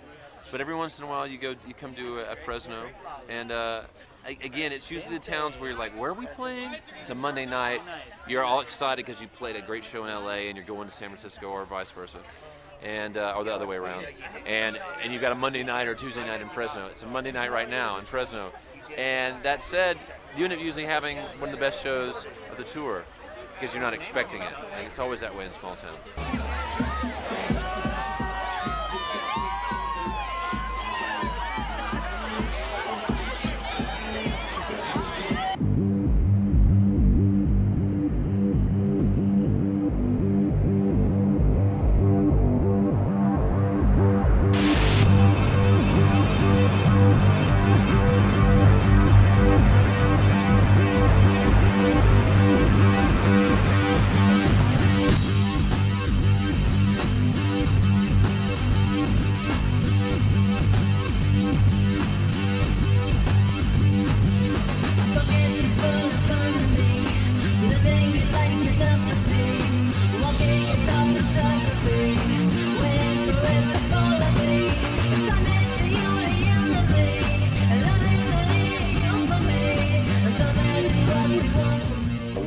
But every once in a while, you come to a Fresno, and again, it's usually the towns where you're like, where are we playing? It's a Monday night. You're all excited because you played a great show in LA, and you're going to San Francisco or vice versa. And or the other way around. And you've got a Monday night or Tuesday night in Fresno. It's a Monday night right now in Fresno. And that said, you end up usually having one of the best shows of the tour because you're not expecting it. And it's always that way in small towns.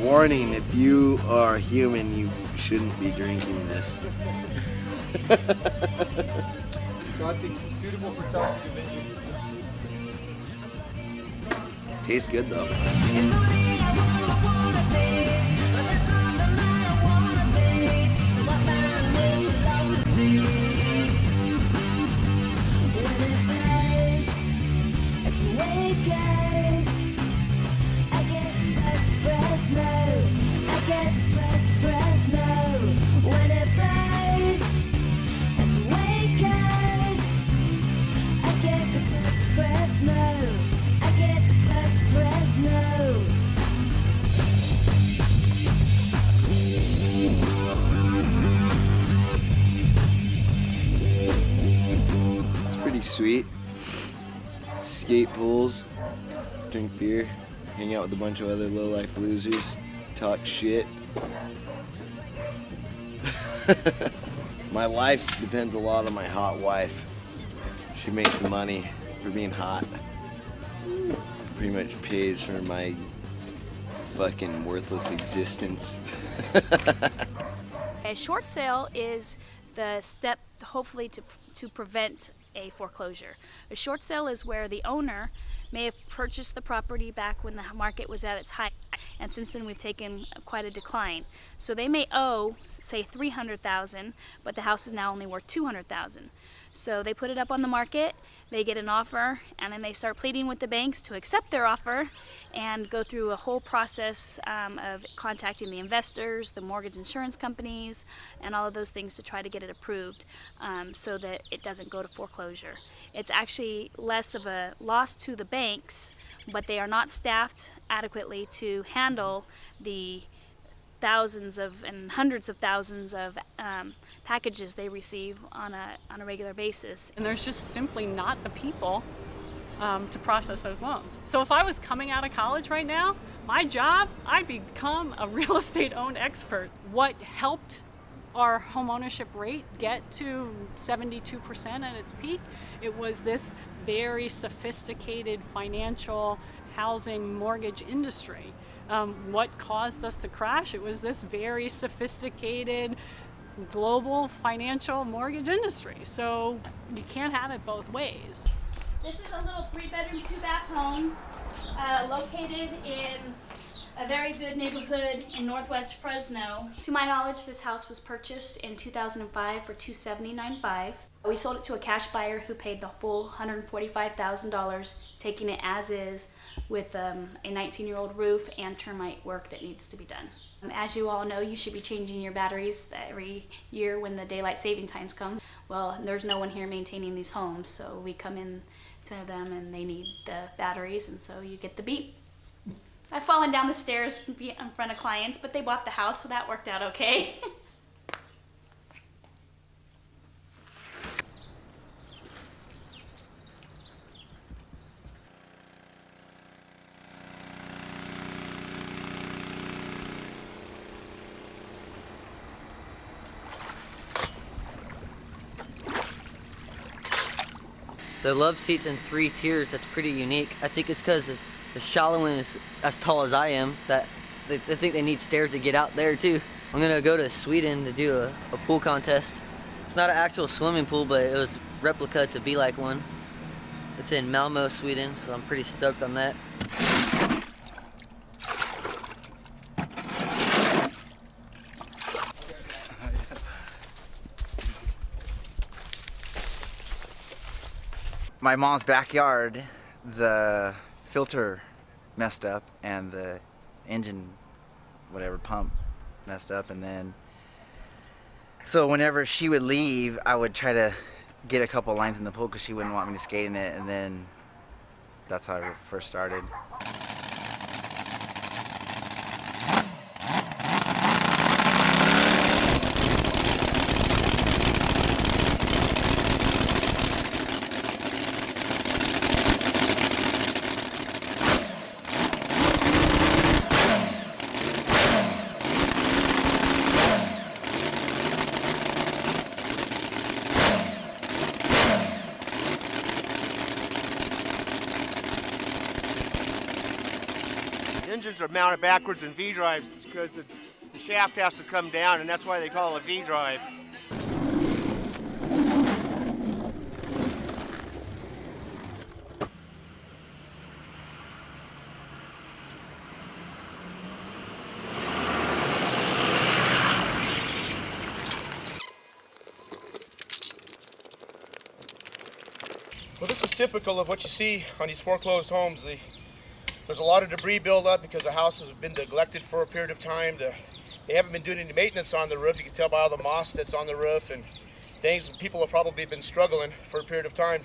Warning, if you are human, you shouldn't be drinking this. Suitable for toxic individuals. Tastes good though. Sweet. Skate pools, drink beer, hang out with a bunch of other low-life losers, talk shit. My life depends a lot on my hot wife. She makes some money for being hot. Pretty much pays for my fucking worthless existence. A short sale is the step, hopefully, to prevent a foreclosure. A short sale is where the owner may have purchased the property back when the market was at its height, and since then we've taken quite a decline. So they may owe, say, $300,000, but the house is now only worth $200,000. So they put it up on the market, they get an offer, and then they start pleading with the banks to accept their offer and go through a whole process of contacting the investors, the mortgage insurance companies, and all of those things to try to get it approved so that it doesn't go to foreclosure. It's actually less of a loss to the banks, but they are not staffed adequately to handle the thousands of and hundreds of thousands of packages they receive on a regular basis. And there's just simply not the people to process those loans. So if I was coming out of college right now, my job, I'd become a real estate owned expert. What helped our home ownership rate get to 72% at its peak, it was this very sophisticated financial housing mortgage industry. What caused us to crash? It was this very sophisticated global financial mortgage industry. So you can't have it both ways. This is a little 3-bedroom, 2-bath home located in a very good neighborhood in northwest Fresno. To my knowledge, this house was purchased in 2005 for $279,500. We sold it to a cash buyer who paid the full $145,000, taking it as is with a 19-year-old roof and termite work that needs to be done. As you all know, you should be changing your batteries every year when the daylight saving times come. Well, there's no one here maintaining these homes, so we come in to them and they need the batteries, and so you get the beep. I've fallen down the stairs in front of clients, but they bought the house, so that worked out okay. The love seat's in 3 tiers. That's pretty unique. I think it's because the shallow one is as tall as I am that they think they need stairs to get out there too. I'm gonna go to Sweden to do a pool contest. It's not an actual swimming pool, but it was replica to be like one. It's in Malmö, Sweden, so I'm pretty stoked on that. My mom's backyard, the filter messed up and the engine, whatever, pump messed up, and then so whenever she would leave, I would try to get a couple lines in the pool because she wouldn't want me to skate in it, and then that's how I first started. Engines are mounted backwards in V-drives because the shaft has to come down, and that's why they call it a V-drive. Well, this is typical of what you see on these foreclosed homes. There's a lot of debris buildup because the house has been neglected for a period of time. They haven't been doing any maintenance on the roof. You can tell by all the moss that's on the roof and things. People have probably been struggling for a period of time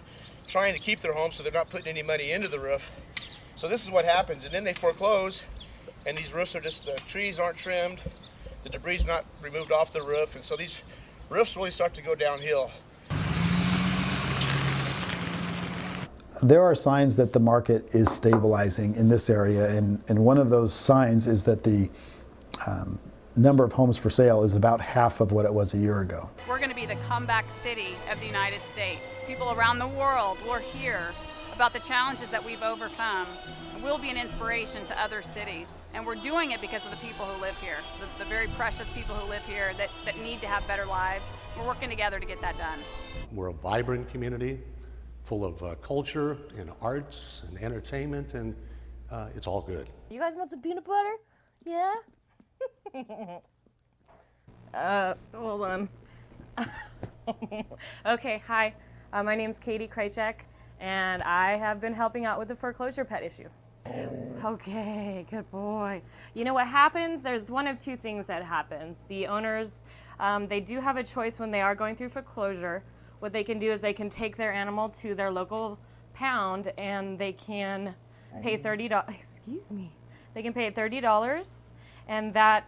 trying to keep their home so they're not putting any money into the roof. So this is what happens, and then they foreclose, and these roofs are just, the trees aren't trimmed, the debris is not removed off the roof, and so these roofs really start to go downhill. There are signs that the market is stabilizing in this area, and one of those signs is that the number of homes for sale is about half of what it was a year ago. We're going to be the comeback city of the United States. People around the world will hear about the challenges that we've overcome. We'll be an inspiration to other cities, and we're doing it because of the people who live here, the very precious people who live here that need to have better lives. We're working together to get that done. We're a vibrant community full of culture and arts and entertainment, and it's all good. You guys want some peanut butter? Yeah? Hold on. Okay, hi. My name's Katie Krajcek, and I have been helping out with the foreclosure pet issue. Okay, good boy. You know what happens? There's one of two things that happens. The owners, they do have a choice when they are going through foreclosure. What they can do is they can take their animal to their local pound and they can pay $30. Excuse me. They can pay $30, and that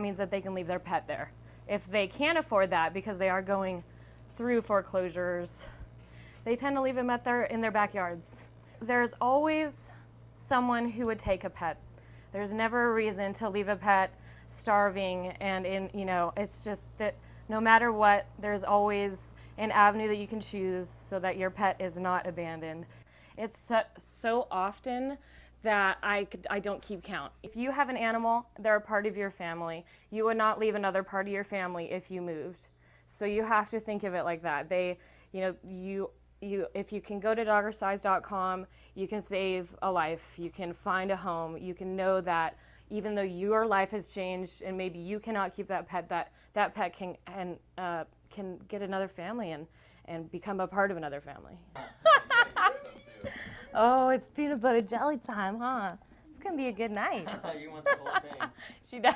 means that they can leave their pet there. If they can't afford that because they are going through foreclosures, they tend to leave them in their backyards. There's always someone who would take a pet. There's never a reason to leave a pet starving, and it's just that no matter what, there's always an avenue that you can choose so that your pet is not abandoned. It's so often that I don't keep count. If you have an animal, they're a part of your family. You would not leave another part of your family if you moved. So you have to think of it like that. If you can go to doggersize.com, you can save a life, you can find a home, you can know that even though your life has changed and maybe you cannot keep that pet, that pet can get another family and become a part of another family. Oh, it's peanut butter jelly time, huh? It's gonna be a good night. You want the whole thing. She does.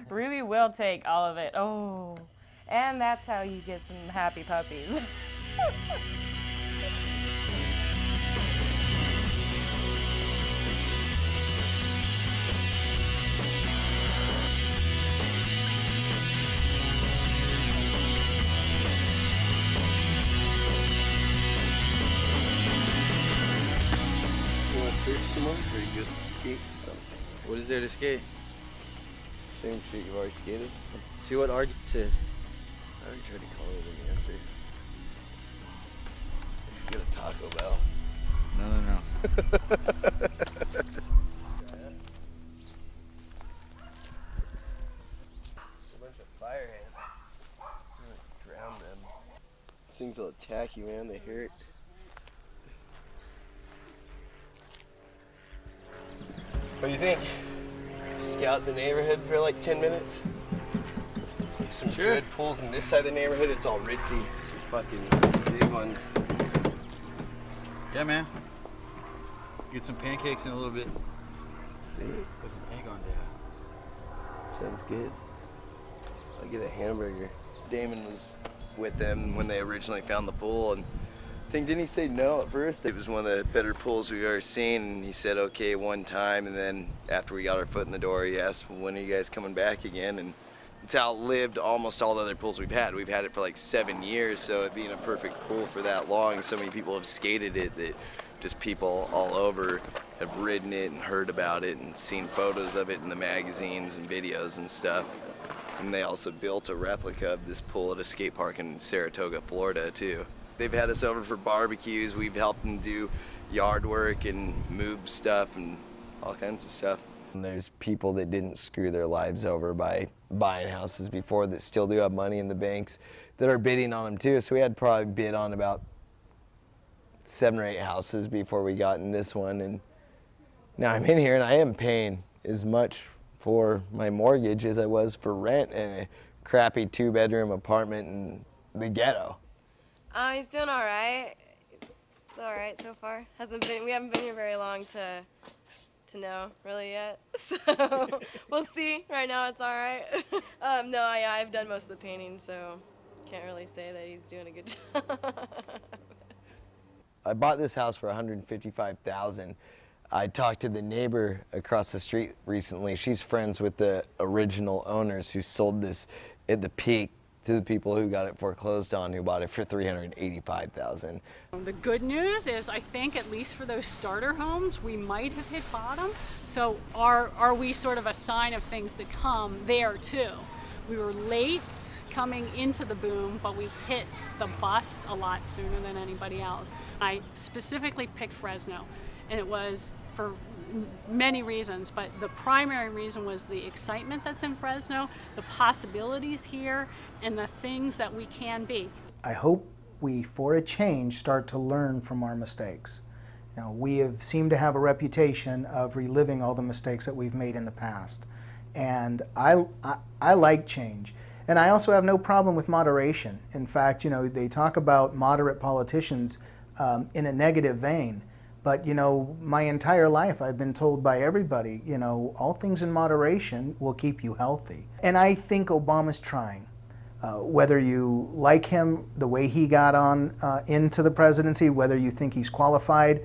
Ruby will take all of it. Oh, and that's how you get some happy puppies. You want to search some more, or you just skate something? What is there to skate? Same street you've already skated. See what Arg says. I already tried to call it an answer. We should get a Taco Bell. No. A bunch of fire ants. I'm gonna drown them. These things will attack you, man. They hurt. What do you think? Scout the neighborhood for like 10 minutes? Some good pools in this side of the neighborhood. It's all ritzy. Some fucking big ones. Yeah, man. Get some pancakes in a little bit. See? With an egg on there. Sounds good. I'll get a hamburger. Damon was with them when they originally found the pool, and I think, didn't he say no at first? It was one of the better pools we've ever seen, and he said okay one time, and then after we got our foot in the door, he asked, well, when are you guys coming back again? And it's outlived almost all the other pools we've had. We've had it for like 7 years, so it being a perfect pool for that long, so many people have skated it that just people all over have ridden it and heard about it and seen photos of it in the magazines and videos and stuff. And they also built a replica of this pool at a skate park in Saratoga, Florida, too. They've had us over for barbecues. We've helped them do yard work and move stuff and all kinds of stuff. And there's people that didn't screw their lives over by buying houses before that still do have money in the banks that are bidding on them too. So we had probably bid on about 7 or 8 houses before we got in this one. And now I'm in here and I am paying as much for my mortgage as I was for rent in a crappy 2-bedroom apartment in the ghetto. He's doing all right. It's all right so far. We haven't been here very long to know really yet. So we'll see. Right now it's all right. No, I've done most of the painting, so can't really say that he's doing a good job. I bought this house for $155,000. I talked to the neighbor across the street recently. She's friends with the original owners who sold this at the peak to the people who got it foreclosed on, who bought it for $385,000. The good news is, I think, at least for those starter homes, we might have hit bottom. So are we sort of a sign of things to come there too? We were late coming into the boom, but we hit the bust a lot sooner than anybody else. I specifically picked Fresno, and it was for many reasons, but the primary reason was the excitement that's in Fresno, the possibilities here, and the things that we can be. I hope we, for a change, start to learn from our mistakes. You know, we have seemed to have a reputation of reliving all the mistakes that we've made in the past. And I like change. And I also have no problem with moderation. In fact, you know, they talk about moderate politicians in a negative vein. But, you know, my entire life I've been told by everybody, you know, all things in moderation will keep you healthy. And I think Obama's trying. Whether you like him, the way he got on into the presidency, whether you think he's qualified,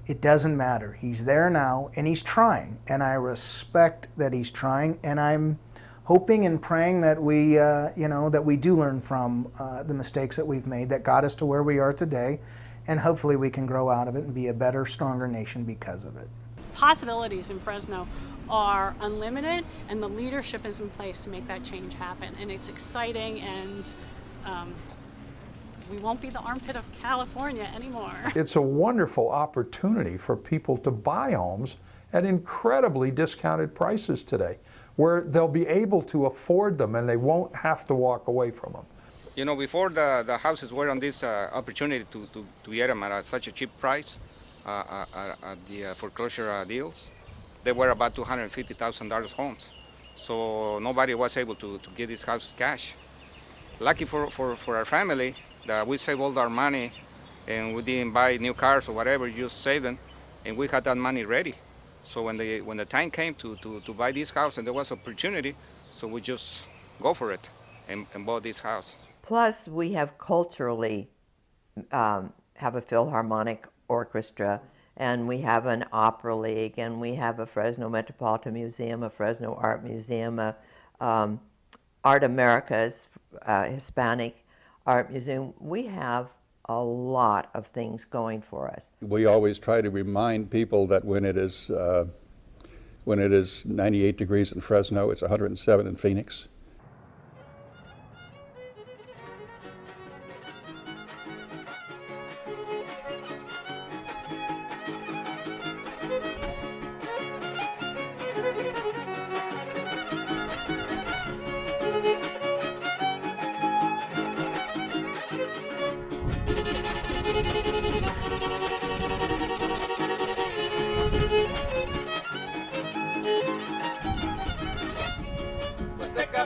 it doesn't matter. He's there now, and he's trying. And I respect that he's trying, and I'm hoping and praying that we, you know, that we do learn from the mistakes that we've made that got us to where we are today, and hopefully we can grow out of it and be a better, stronger nation because of it. Possibilities in Fresno are unlimited, and the leadership is in place to make that change happen. And it's exciting, and we won't be the armpit of California anymore. It's a wonderful opportunity for people to buy homes at incredibly discounted prices today, where they'll be able to afford them and they won't have to walk away from them. You know, before the houses were on this opportunity to get them at such a cheap price, at the foreclosure deals, they were about $250,000 homes. So nobody was able to get these houses cash. Lucky for our family, that we save all our money and we didn't buy new cars or whatever, just save them, and we had that money ready. So when the time came to buy this house and there was opportunity, so we just go for it and bought this house. Plus, we have culturally have a Philharmonic Orchestra, and we have an opera league, and we have a Fresno Metropolitan Museum, a Fresno Art Museum, Art America's Hispanic Art Museum. We have a lot of things going for us. We always try to remind people that when it is 98 degrees in Fresno, it's 107 in Phoenix.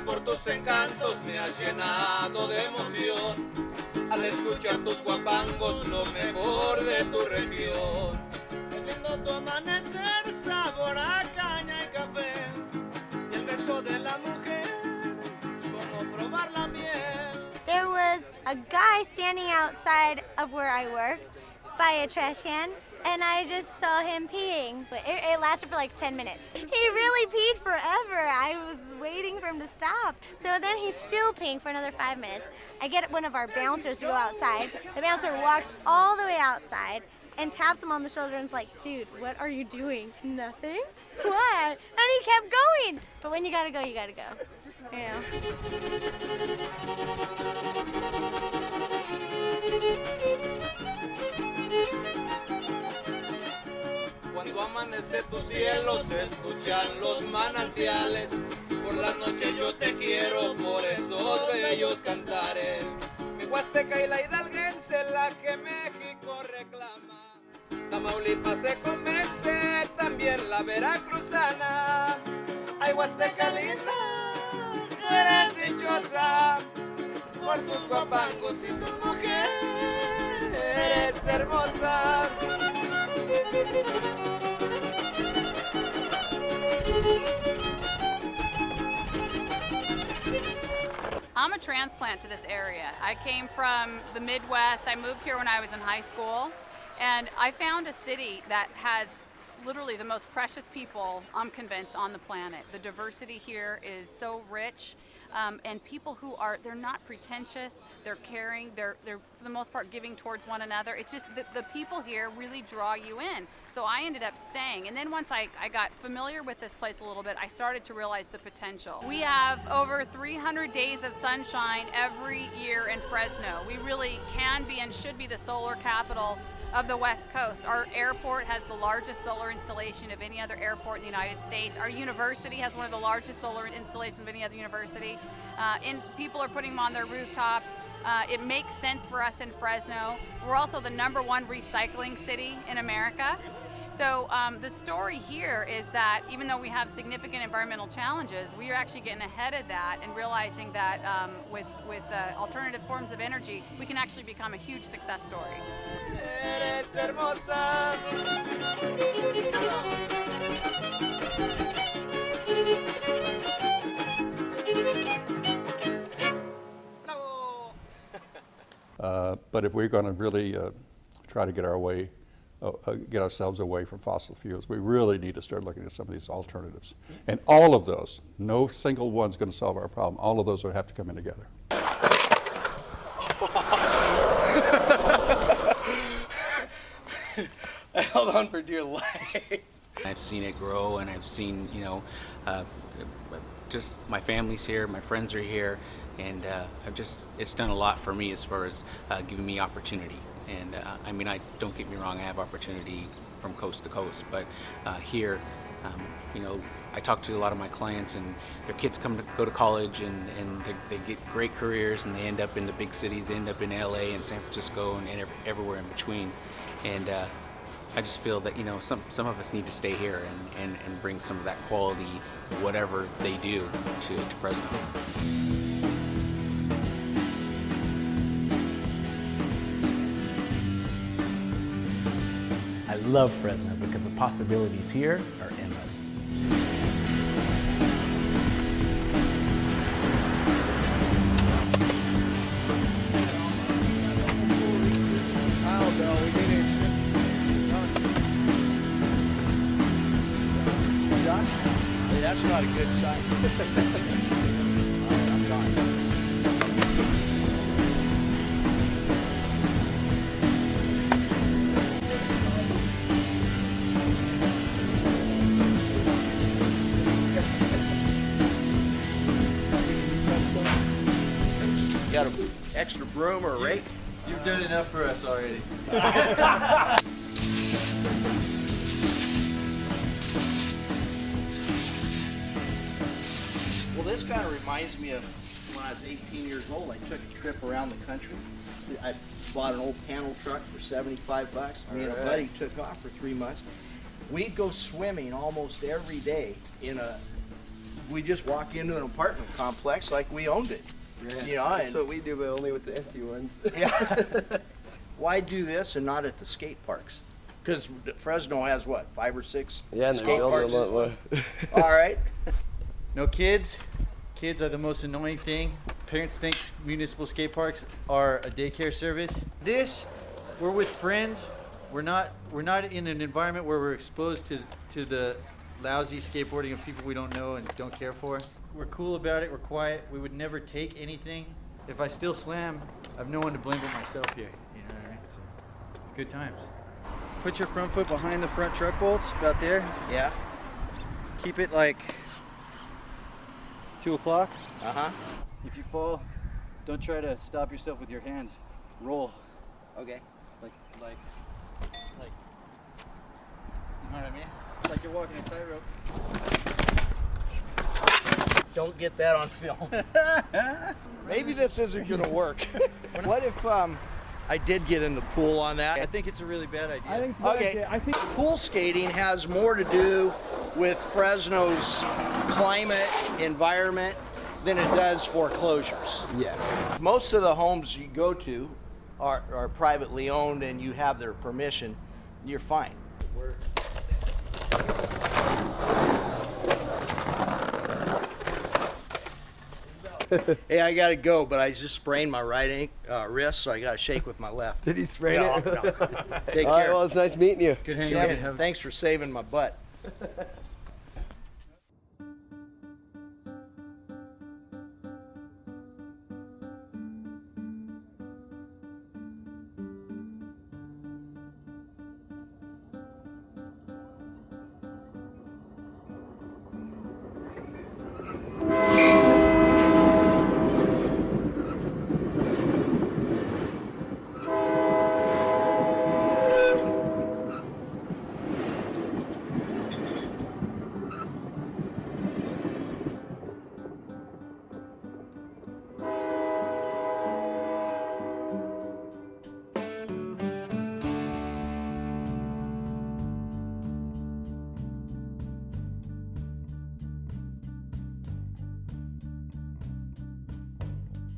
Por tus encantos me has llenado de emoción al escuchar tus guapangos, lo mejor de tu región. Viendo tu amanecer, sabor a caña y café, y el beso de la mujer es como probar la miel. There was a guy standing outside of where I work by a trash can, and I just saw him peeing. It lasted for like 10 minutes. He really peed forever. I was waiting for him to stop. So then he's still peeing for another 5 minutes. I get one of our bouncers to go outside. The bouncer walks all the way outside and taps him on the shoulder and is like, dude, what are you doing? Nothing? What? And he kept going. But when you gotta go, you gotta go. Yeah. Cuando amanece tu cielo se escuchan los manantiales. Por la noche yo te quiero por esos bellos cantares. Mi Huasteca y la hidalguense, la que México reclama. Tamaulipas se convence, también la veracruzana. Ay, Huasteca linda, eres dichosa. Por tus guapangos y tus mujeres, eres hermosa. I'm a transplant to this area. I came from the Midwest. I moved here when I was in high school, and I found a city that has literally the most precious people, I'm convinced, on the planet. The diversity here is so rich. And people who they're not pretentious, they're caring, they're for the most part giving towards one another. It's just the people here really draw you in. So I ended up staying. And then once I got familiar with this place a little bit, I started to realize the potential. We have over 300 days of sunshine every year in Fresno. We really can be and should be the solar capital of the West Coast. Our airport has the largest solar installation of any other airport in the United States. Our university has one of the largest solar installations of any other university. And people are putting them on their rooftops. It makes sense for us in Fresno. We're also the #1 recycling city in America. So the story here is that even though we have significant environmental challenges, we are actually getting ahead of that and realizing that with alternative forms of energy, we can actually become a huge success story. Eres hermosa. But if we're going to really try to get ourselves away from fossil fuels, we really need to start looking at some of these alternatives. And all of those, no single one's going to solve our problem. All of those will have to come in together. I held on for dear life. I've seen it grow, and I've seen, just my family's here, my friends are here, and it's done a lot for me as far as giving me opportunity. And I don't get me wrong, I have opportunity from coast to coast, but here, I talk to a lot of my clients, and their kids go to college, and they get great careers, and they end up in the big cities, they end up in LA and San Francisco and everywhere in between. And I just feel that some of us need to stay here and bring some of that quality, whatever they do, to Fresno. love Fresno because the possibilities here are endless. Hey, that's not a good sign. All right, I'm gone. You got an extra broom or a rake? You've done enough for us already. Well, this kind of reminds me of when I was 18 years old. I took a trip around the country. I bought an old panel truck for 75 bucks. Me and a buddy took off for 3 months. We'd go swimming almost every day we'd just walk into an apartment complex like we owned it. Yeah, You know, that's and- what we do, but only with the empty ones. Yeah. Why do this and not at the skate parks? Because Fresno has what, 5 or 6 Yeah, and they're skate building parks? a lot more. All right. No kids. Kids are the most annoying thing. Parents think municipal skate parks are a daycare service. We're with friends. We're not in an environment where we're exposed to the lousy skateboarding of people we don't know and don't care for. We're cool about it. We're quiet. We would never take anything. If I still slam, I've no one to blame but myself here. You know what I mean? It's good times. Put your front foot behind the front truck bolts, about there. Yeah. Keep it like 2 o'clock. Uh-huh. If you fall, don't try to stop yourself with your hands. Roll. Okay. Like, you know what I mean? Like you're walking a tightrope. Don't get that on film. Maybe this isn't gonna work. What if I did get in the pool on that? I think it's a really bad idea. I think it's a bad idea. I think pool skating has more to do with Fresno's climate, environment, than it does foreclosures. Yes. Most of the homes you go to are privately owned and you have their permission, you're fine. Hey, I gotta go, but I just sprained my right wrist, so I gotta shake with my left. Did he sprain No, it? no. Take All care. right, well, it's nice meeting you. Good hanging Yeah, out. thanks for saving my butt.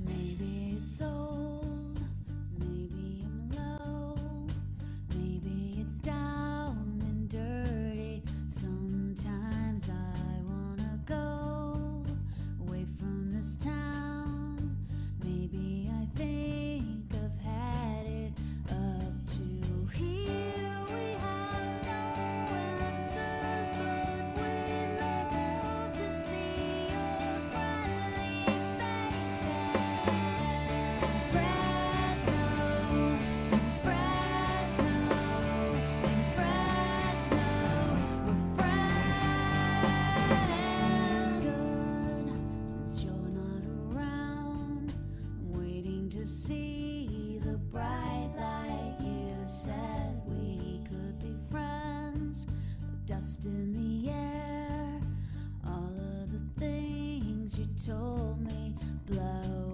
Maybe it's old, maybe I'm low, maybe it's down and dirty. Sometimes I wanna go away from this town. Maybe I think I've had it up to here. We have no answers, but we love to see your friendly faces. See the bright light. You said we could be friends. Like dust in the air. All of the things you told me blow